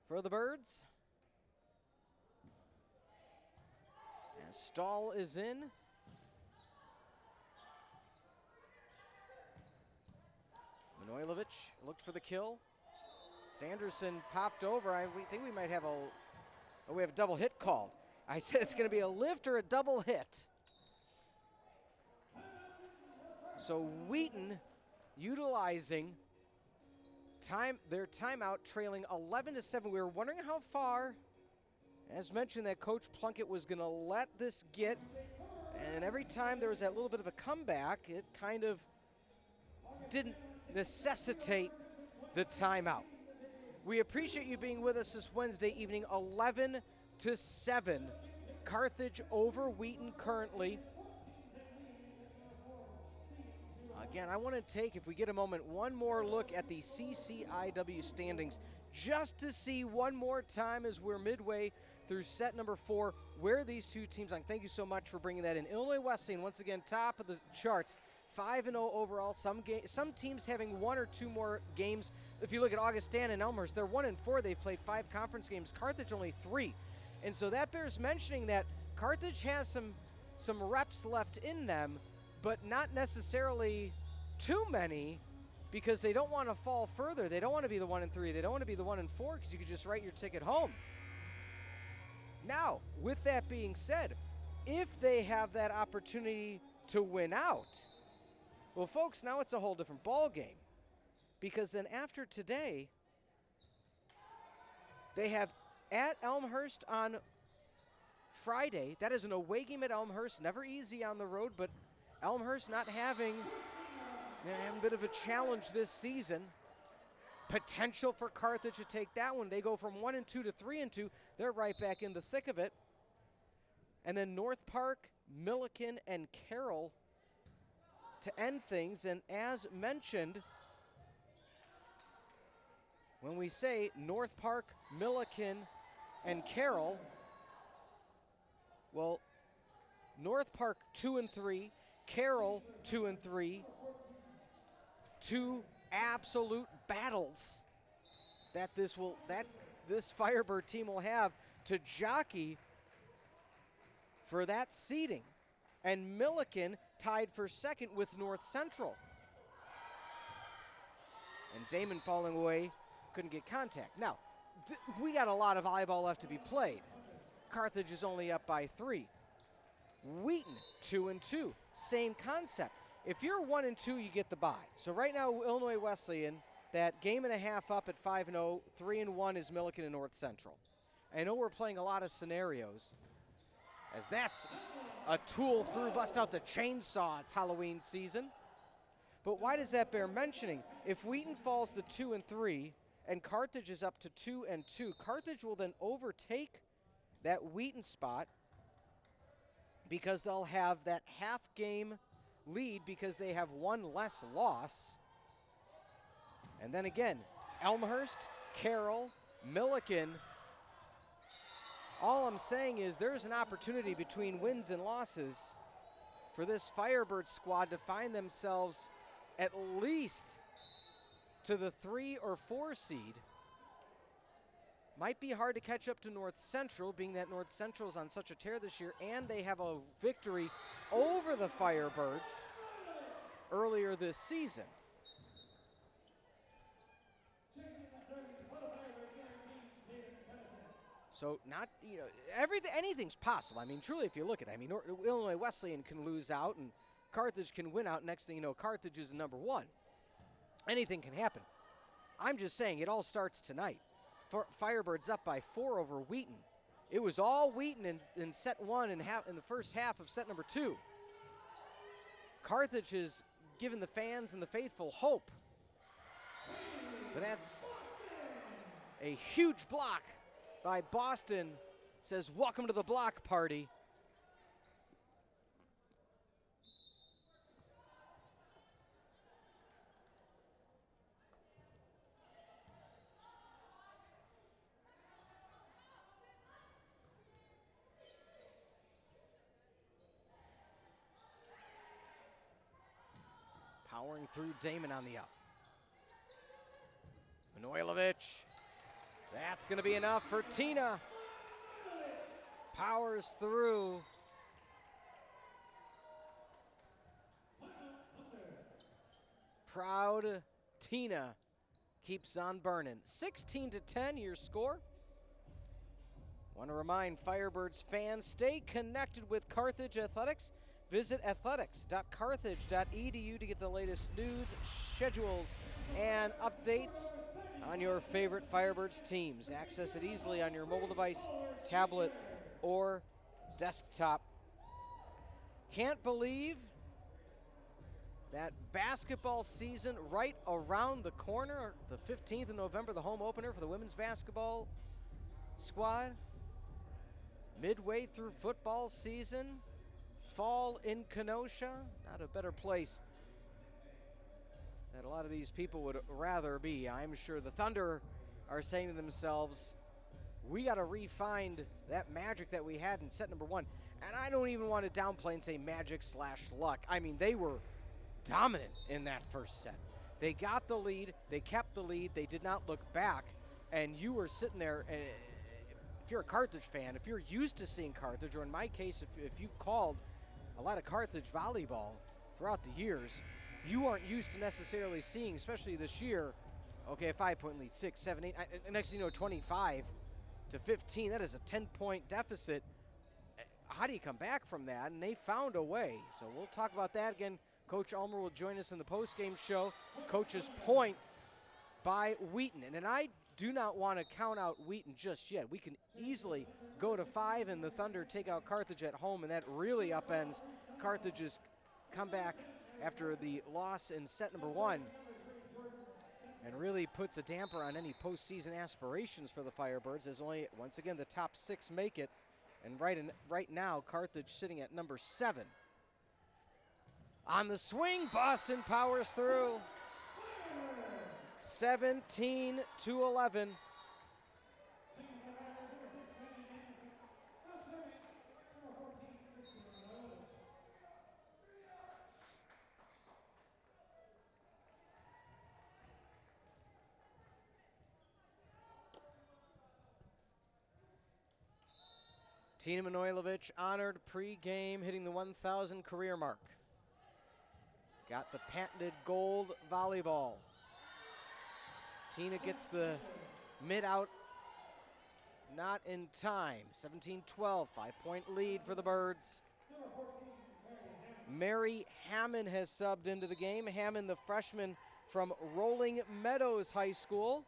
for the Birds. As Stahl is in. Manojlovic looked for the kill. Sanderson popped over. We think we might have we have a double hit called. I said it's going to be a lift or a double hit. So Wheaton utilizing their timeout, trailing 11-7. We were wondering how far, as mentioned, that Coach Plunkett was going to let this get. And every time there was that little bit of a comeback, it kind of didn't necessitate the timeout. We appreciate you being with us this Wednesday evening, 11-7. Carthage over Wheaton currently. Again, I want to take, if we get a moment, one more look at the CCIW standings just to see one more time as we're midway through set number 4 where these two teams are. Thank you so much for bringing that in. Illinois Wesleyan, once again, top of the charts, 5-0 overall. Some teams having 1 or 2 more games. If you look at Augustana and Elmhurst, they're 1-4. They've played 5 conference games. Carthage only 3. And so that bears mentioning that Carthage has some reps left in them, but not necessarily too many, because they don't want to fall further. They don't want to be the 1-3. They don't want to be the 1-4, because you could just write your ticket home. Now, with that being said, if they have that opportunity to win out, well, folks, now it's a whole different ball game, because then after today, they have at Elmhurst on Friday. That is an away game at Elmhurst. Never easy on the road, but Elmhurst not having a bit of a challenge this season. Potential for Carthage to take that one. They go from 1-2 to 3-2. They're right back in the thick of it. And then North Park, Milliken, and Carroll to end things. And as mentioned, when we say North Park, Milliken, and Carroll, well, North Park 2-3, Carroll 2-3, two absolute battles that this Firebird team will have to jockey for that seeding. And Milliken tied for second with North Central. And Damon falling away, couldn't get contact. Now, we got a lot of volleyball left to be played. Carthage is only up by 3. Wheaton, 2-2, same concept. If you're 1-2, you get the bye. So right now, Illinois Wesleyan, that game and a half up at 5-0, 3-1 is Milliken and North Central. I know we're playing a lot of scenarios, as that's a tool through, bust out the chainsaw, it's Halloween season. But why does that bear mentioning? If Wheaton falls to 2-3 and Carthage is up to 2-2, Carthage will then overtake that Wheaton spot because they'll have that half game lead because they have one less loss. And then again, Elmhurst, Carroll, Milliken. All I'm saying is there's an opportunity between wins and losses for this Firebird squad to find themselves at least to the 3 or 4 seed. Might be hard to catch up to North Central, being that North Central is on such a tear this year, and they have a victory over the Firebirds earlier this season. So anything's possible. I mean, truly, if you look at it, I mean, Illinois Wesleyan can lose out and Carthage can win out. Next thing you know, Carthage is the number 1. Anything can happen. I'm just saying it all starts tonight. Firebirds up by 4 over Wheaton. It was all Wheaton in set 1 and in the first half of set number 2. Carthage has given the fans and the faithful hope. But that's a huge block by Boston. Says, welcome to the block party. Powering through Damon on the up. Manojlovic. That's going to be enough for Tina. Powers through. Proud Tina keeps on burning. 16-10 your score. Want to remind Firebirds fans, stay connected with Carthage Athletics. Visit athletics.carthage.edu to get the latest news, schedules, and updates on your favorite Firebirds teams. Access it easily on your mobile device, tablet, or desktop. Can't believe that basketball season right around the corner. The 15th of November, the home opener for the women's basketball squad. Midway through football season. Fall in Kenosha, not a better place that a lot of these people would rather be. I'm sure the Thunder are saying to themselves, we got to refine that magic that we had in set number 1. And I don't even want to downplay and say magic/luck. I mean, they were dominant in that first set. They got the lead, they kept the lead, they did not look back, and you were sitting there, and if you're a Carthage fan, if you're used to seeing Carthage, or in my case, if you've called a lot of Carthage volleyball throughout the years, you aren't used to necessarily seeing, especially this year, okay, a 5-point lead, 6, 7, 8, next thing you know, 25 to 15, that is a 10-point deficit. How do you come back from that? And they found a way. So we'll talk about that again. Coach Ulmer will join us in the post-game show. Coach's point by Wheaton. And then I do not want to count out Wheaton just yet. We can easily go to 5 and the Thunder take out Carthage at home, and that really upends Carthage's comeback after the loss in set number 1 and really puts a damper on any postseason aspirations for the Firebirds, as only, once again, the top 6 make it. And right now, Carthage sitting at number 7. On the swing, Boston powers through. 17-11. Tina Manojlovic honored pre-game, hitting the 1,000 career mark. Got the patented gold volleyball. Tina gets the mid out, not in time. 17-12, 5-point lead for the Birds. Mary Hammond has subbed into the game. Hammond, the freshman from Rolling Meadows High School.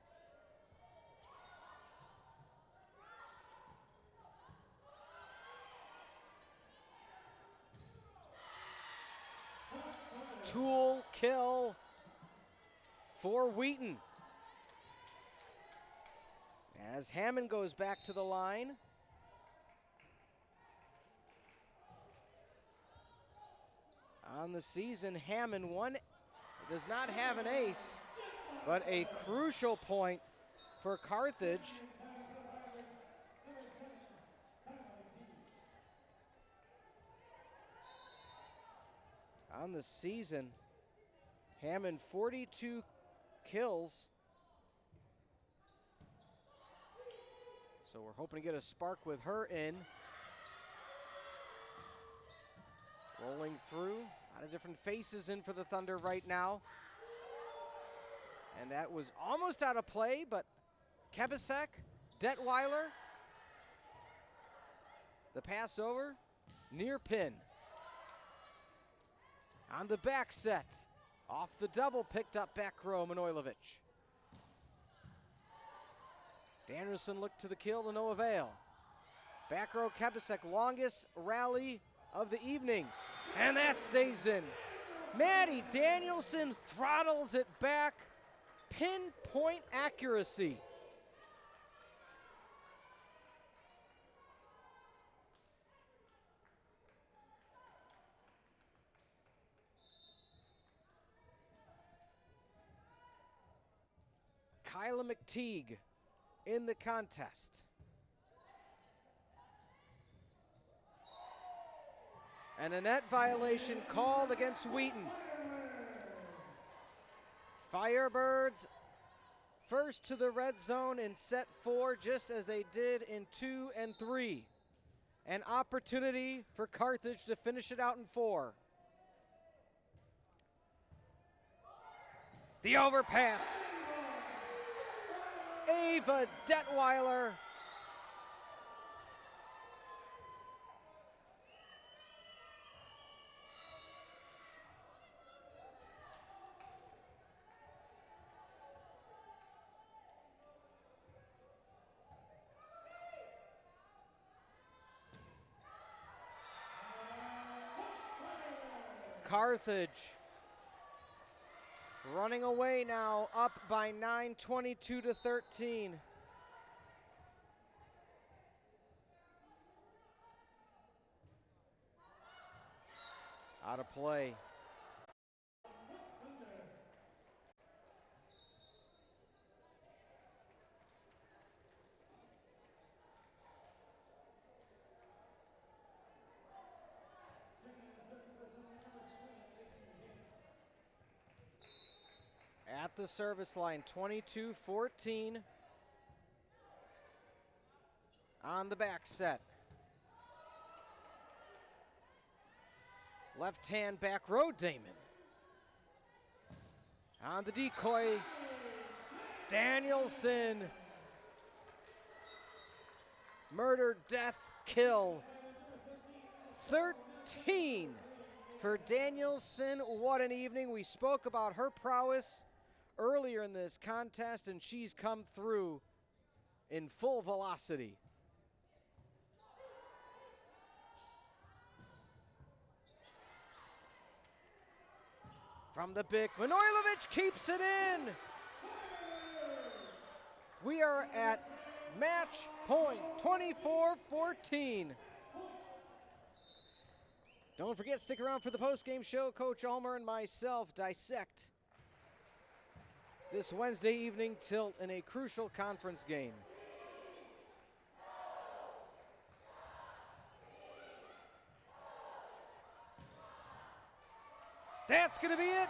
Tool kill for Wheaton. As Hammond goes back to the line. On the season, Hammond does not have an ace, but a crucial point for Carthage. On the season, Hammond 42 kills. So we're hoping to get a spark with her in. Rolling through, a lot of different faces in for the Thunder right now. And that was almost out of play, but Kebasek, Detweiler, the pass over, near pin. On the back set, off the double, picked up back row, Manojlovic. Danielson looked to the kill to no avail. Back row, Kebasek, longest rally of the evening, and that stays in. Maddie Danielson throttles it back, pinpoint accuracy. Kyla McTeague in the contest. And a net violation called against Wheaton. Firebirds first to the red zone in set 4, just as they did in 2 and 3. An opportunity for Carthage to finish it out in 4. The overpass. Ava Detweiler. Carthage running away now, up by 9, 22-13. Out of play. At the service line, 22-14 on the back set. Left hand back row, Damon. On the decoy, Danielson. Murder, death, kill. 13 for Danielson. What an evening. We spoke about her prowess earlier in this contest, and she's come through in full velocity. From the big, Manojlovic keeps it in. We are at match point, 24-14. Don't forget, stick around for the post-game show. Coach Ulmer and myself dissect this Wednesday evening tilt in a crucial conference game. That's going to be it.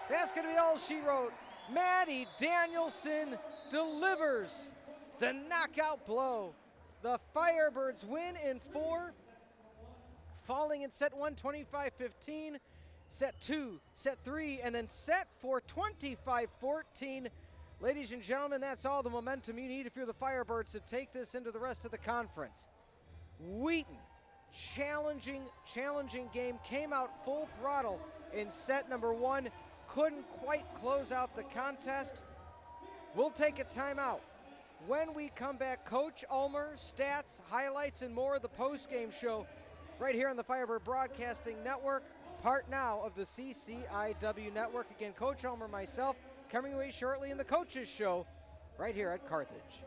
That's going to be all she wrote. Maddie Danielson delivers the knockout blow. The Firebirds win in 4, falling in set 1, 25-15, set 2, set 3, and then set 4, 25-14. Ladies and gentlemen, that's all the momentum you need if you're the Firebirds to take this into the rest of the conference. Wheaton, challenging game, came out full throttle in set number 1, couldn't quite close out the contest. We'll take a timeout. When we come back, Coach Ulmer, stats, highlights, and more of the post-game show right here on the Firebird Broadcasting Network, part now of the CCIW Network. Again, Coach Ulmer, myself, coming away shortly in the Coaches Show right here at Carthage.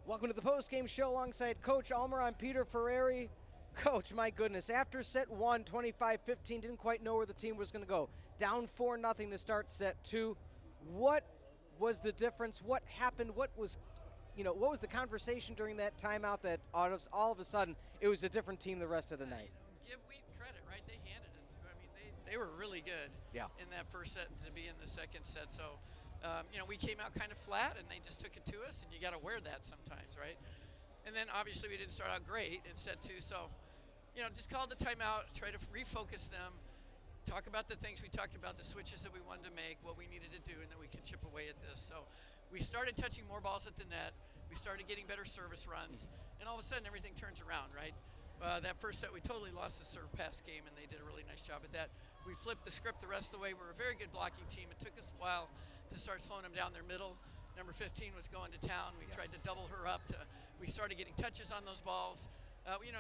Welcome to the post-game show alongside Coach Ulmer. I'm Peter Ferreri. Coach, my goodness, after set 1, 25-15, didn't quite know where the team was going to go. Down 4-0 to start set 2. What was the difference? What happened? What was the conversation during that timeout that all of a sudden it was a different team the rest of the night? Give Wheaton credit, right? They handed it. I mean, they were really good in that first set and to be in the second set. So, we came out kind of flat and they just took it to us, and you got to wear that sometimes, right? And then obviously we didn't start out great in set 2. So, just call the timeout, try to refocus them, talk about the things we talked about, the switches that we wanted to make, what we needed to do, and then we could chip away at this. So we started touching more balls at the net. We started getting better service runs, and all of a sudden everything turns around, right? That first set we totally lost the serve pass game, and they did a really nice job at that. We flipped the script the rest of the way. We're a very good blocking team. It took us a while to start slowing them down their middle. Number 15 was going to town. We tried to double her up. We started getting touches on those balls.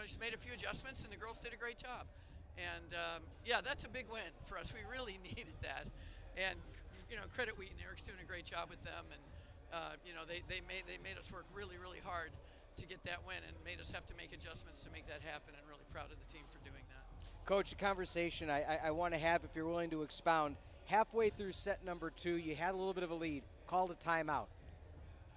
Just made a few adjustments, and the girls did a great job. And, that's a big win for us. We really needed that. And, credit Wheaton. Eric's doing a great job with them. And, they made us work really, really hard to get that win and made us have to make adjustments to make that happen, and really proud of the team for doing that. Coach, a conversation I want to have, if you're willing to expound. Halfway through set number 2, you had a little bit of a lead, called a timeout.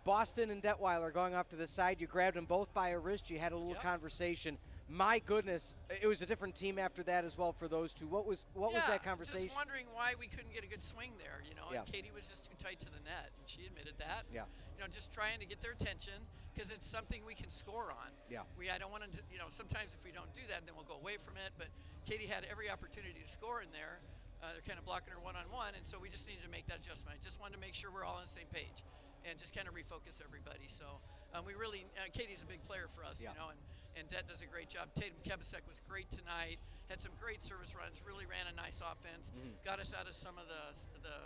Boston and Detweiler going off to the side. You grabbed them both by a wrist. You had a little conversation. My goodness, it was a different team after that as well for those two. What was that conversation? Just wondering why we couldn't get a good swing there, and Katie was just too tight to the net, and she admitted that. Yeah. Just trying to get their attention because it's something we can score on. Yeah. I don't want to, sometimes if we don't do that, then we'll go away from it, but Katie had every opportunity to score in there. they're kind of blocking her one-on-one, and so we just needed to make that adjustment. I just wanted to make sure we're all on the same page and just kind of refocus everybody. So we really, Katie's a big player for us, you know, and Det does a great job. Tatum Kebasek was great tonight, had some great service runs, really ran a nice offense, got us out of some of the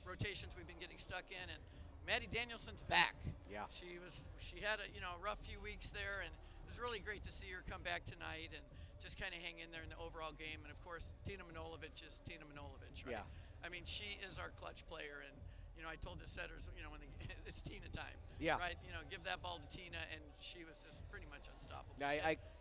rotations we've been getting stuck in, and Maddie Danielson's back. Yeah. She had a rough few weeks there, and it was really great to see her come back tonight and just kind of hang in there in the overall game. And of course, Tina Manojlovic is Tina Manojlovic, right? Yeah. I mean, she is our clutch player, and I told the setters, when it's Tina time, yeah, right? Give that ball to Tina, and she was just pretty much unstoppable.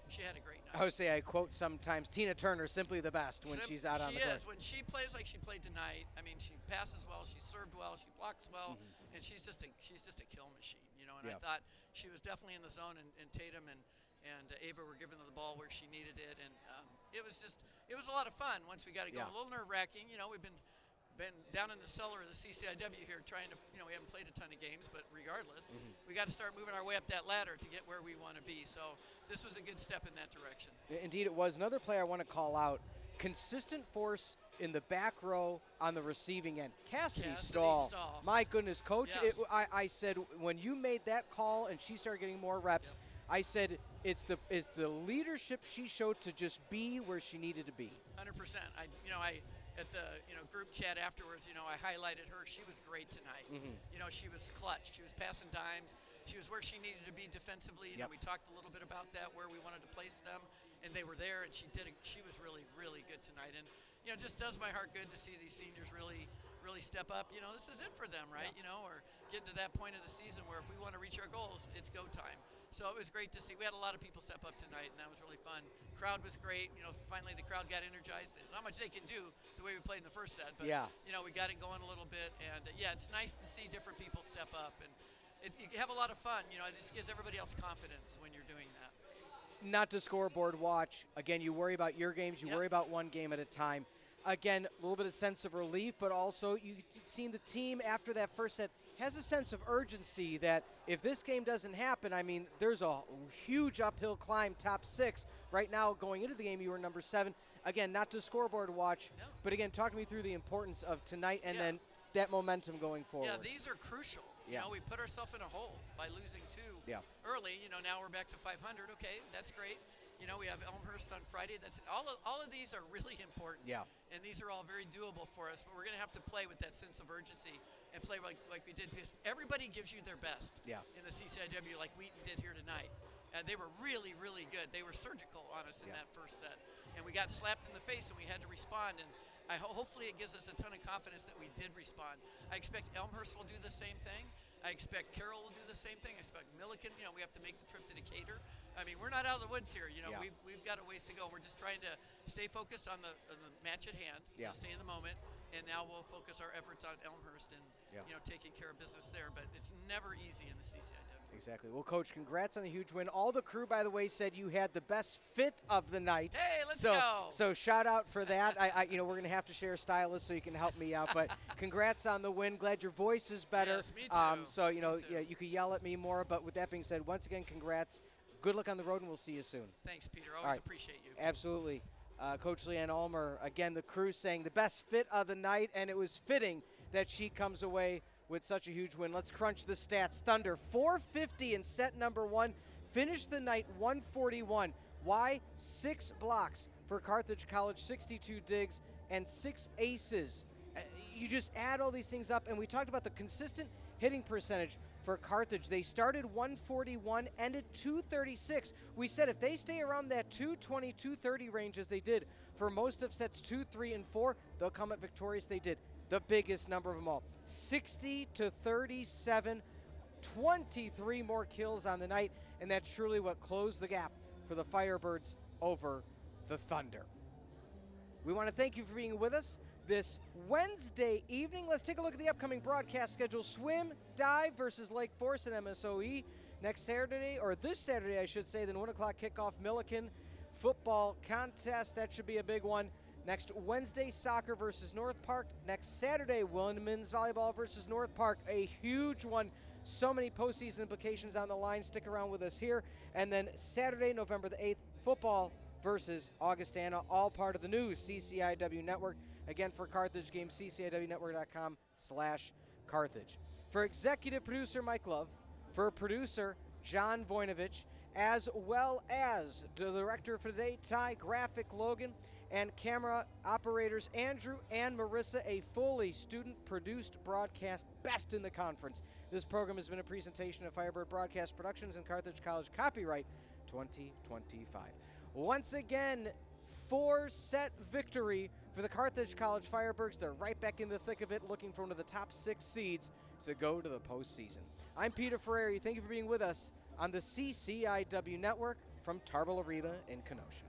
She had a great night. I would say I quote sometimes Tina Turner, simply the best when she's out on the court. She is. When she plays like she played tonight, I mean, she passes well, she served well, she blocks well, and she's just a kill machine, And I thought she was definitely in the zone, and Tatum and Ava were giving her the ball where she needed it, and it was a lot of fun once we got it going. A little nerve-wracking, we've been down in the cellar of the CCIW here trying to, we haven't played a ton of games, but regardless, we got to start moving our way up that ladder to get where we want to be. So this was a good step in that direction. Indeed it was. Another player I want to call out, consistent force in the back row on the receiving end. Cassidy Stahl. My goodness, Coach, yes. I said when you made that call and she started getting more reps, I said it's the leadership she showed to just be where she needed to be. 100%. At the group chat afterwards, I highlighted her. She was great tonight. She was clutch. She was passing dimes. She was where she needed to be defensively. We talked a little bit about that, where we wanted to place them, and they were there. And she was really, really good tonight. And it just does my heart good to see these seniors really, really step up. This is it for them, right? Or getting to that point of the season where if we want to reach our goals, it's go time. So it was great to see. We had a lot of people step up tonight, and that was really fun. Crowd was great. Finally the crowd got energized. There's not much they can do the way we played in the first set, but we got it going a little bit. And it's nice to see different people step up, and you have a lot of fun. It just gives everybody else confidence when you're doing that. Not to scoreboard watch. Again, you worry about your games. You worry about one game at a time. Again, a little bit of sense of relief, but also you've seen the team after that first set has a sense of urgency that if this game doesn't happen, I mean, there's a huge uphill climb, top 6. Right now, going into the game, you were number 7. Again, not to scoreboard watch, but again, talk to me through the importance of tonight and then that momentum going forward. Yeah, these are crucial. We put ourselves in a hole by losing 2 early. Now we're back to 500. Okay, that's great. We have Elmhurst on Friday. That's all of these are really important. And these are all very doable for us, but we're going to have to play with that sense of urgency and play like we did, because everybody gives you their best in the CCIW, like Wheaton did here tonight. They were really, really good. They were surgical on us in that first set. And we got slapped in the face, and we had to respond. And hopefully it gives us a ton of confidence that we did respond. I expect Elmhurst will do the same thing. I expect Carroll will do the same thing. I expect Milliken, we have to make the trip to Decatur. I mean, we're not out of the woods here. We've got a ways to go. We're just trying to stay focused on the match at hand, stay in the moment, and now we'll focus our efforts on Elmhurst and taking care of business there. But it's never easy in the CCIW. Exactly. Well, Coach, congrats on the huge win. All the crew, by the way, said you had the best fit of the night. Hey, let's go. So shout out for that. We're going to have to share a stylist so you can help me out. But congrats on the win. Glad your voice is better. Yes, me too. You could yell at me more. But with that being said, once again, congrats. Good luck on the road, and we'll see you soon. Thanks, Peter. Always appreciate you. Absolutely. Coach Leanne Ulmer, again, the crew saying the best fit of the night, and it was fitting that she comes away with such a huge win. Let's crunch the stats. Thunder, 450 in set number 1. Finished the night 141. Why? 6 blocks for Carthage College, 62 digs, and 6 aces. You just add all these things up, and we talked about the consistent hitting percentage for Carthage. They started 141, ended 236. We said if they stay around that 220, 230 range as they did for most of sets 2, 3, and 4, they'll come up victorious. They did. The biggest number of them all, 60-37, 23 more kills on the night, and that's truly what closed the gap for the Firebirds over the Thunder. We want to thank you for being with us this Wednesday evening. Let's take a look at the upcoming broadcast schedule. Swim, dive versus Lake Forest and MSOE next Saturday, or this Saturday, I should say. Then 1 o'clock kickoff, Milliken football contest. That should be a big one. Next Wednesday, soccer versus North Park. Next Saturday, women's volleyball versus North Park. A huge one. So many postseason implications on the line. Stick around with us here. And then Saturday, November the 8th, football versus Augustana, all part of the new CCIW network. Again, for Carthage games, cciwnetwork.com/Carthage. For executive producer Mike Love, for producer John Voinovich, as well as the director for today, Ty Graphic Logan, and camera operators Andrew and Marissa, a fully student-produced broadcast, best in the conference. This program has been a presentation of Firebird Broadcast Productions and Carthage College, copyright 2025. Once again, 4-set victory for the Carthage College Firebirds. They're right back in the thick of it, looking for one of the top 6 seeds to go to the postseason. I'm Peter Ferreri. Thank you for being with us on the CCIW Network from Tarble Arena in Kenosha.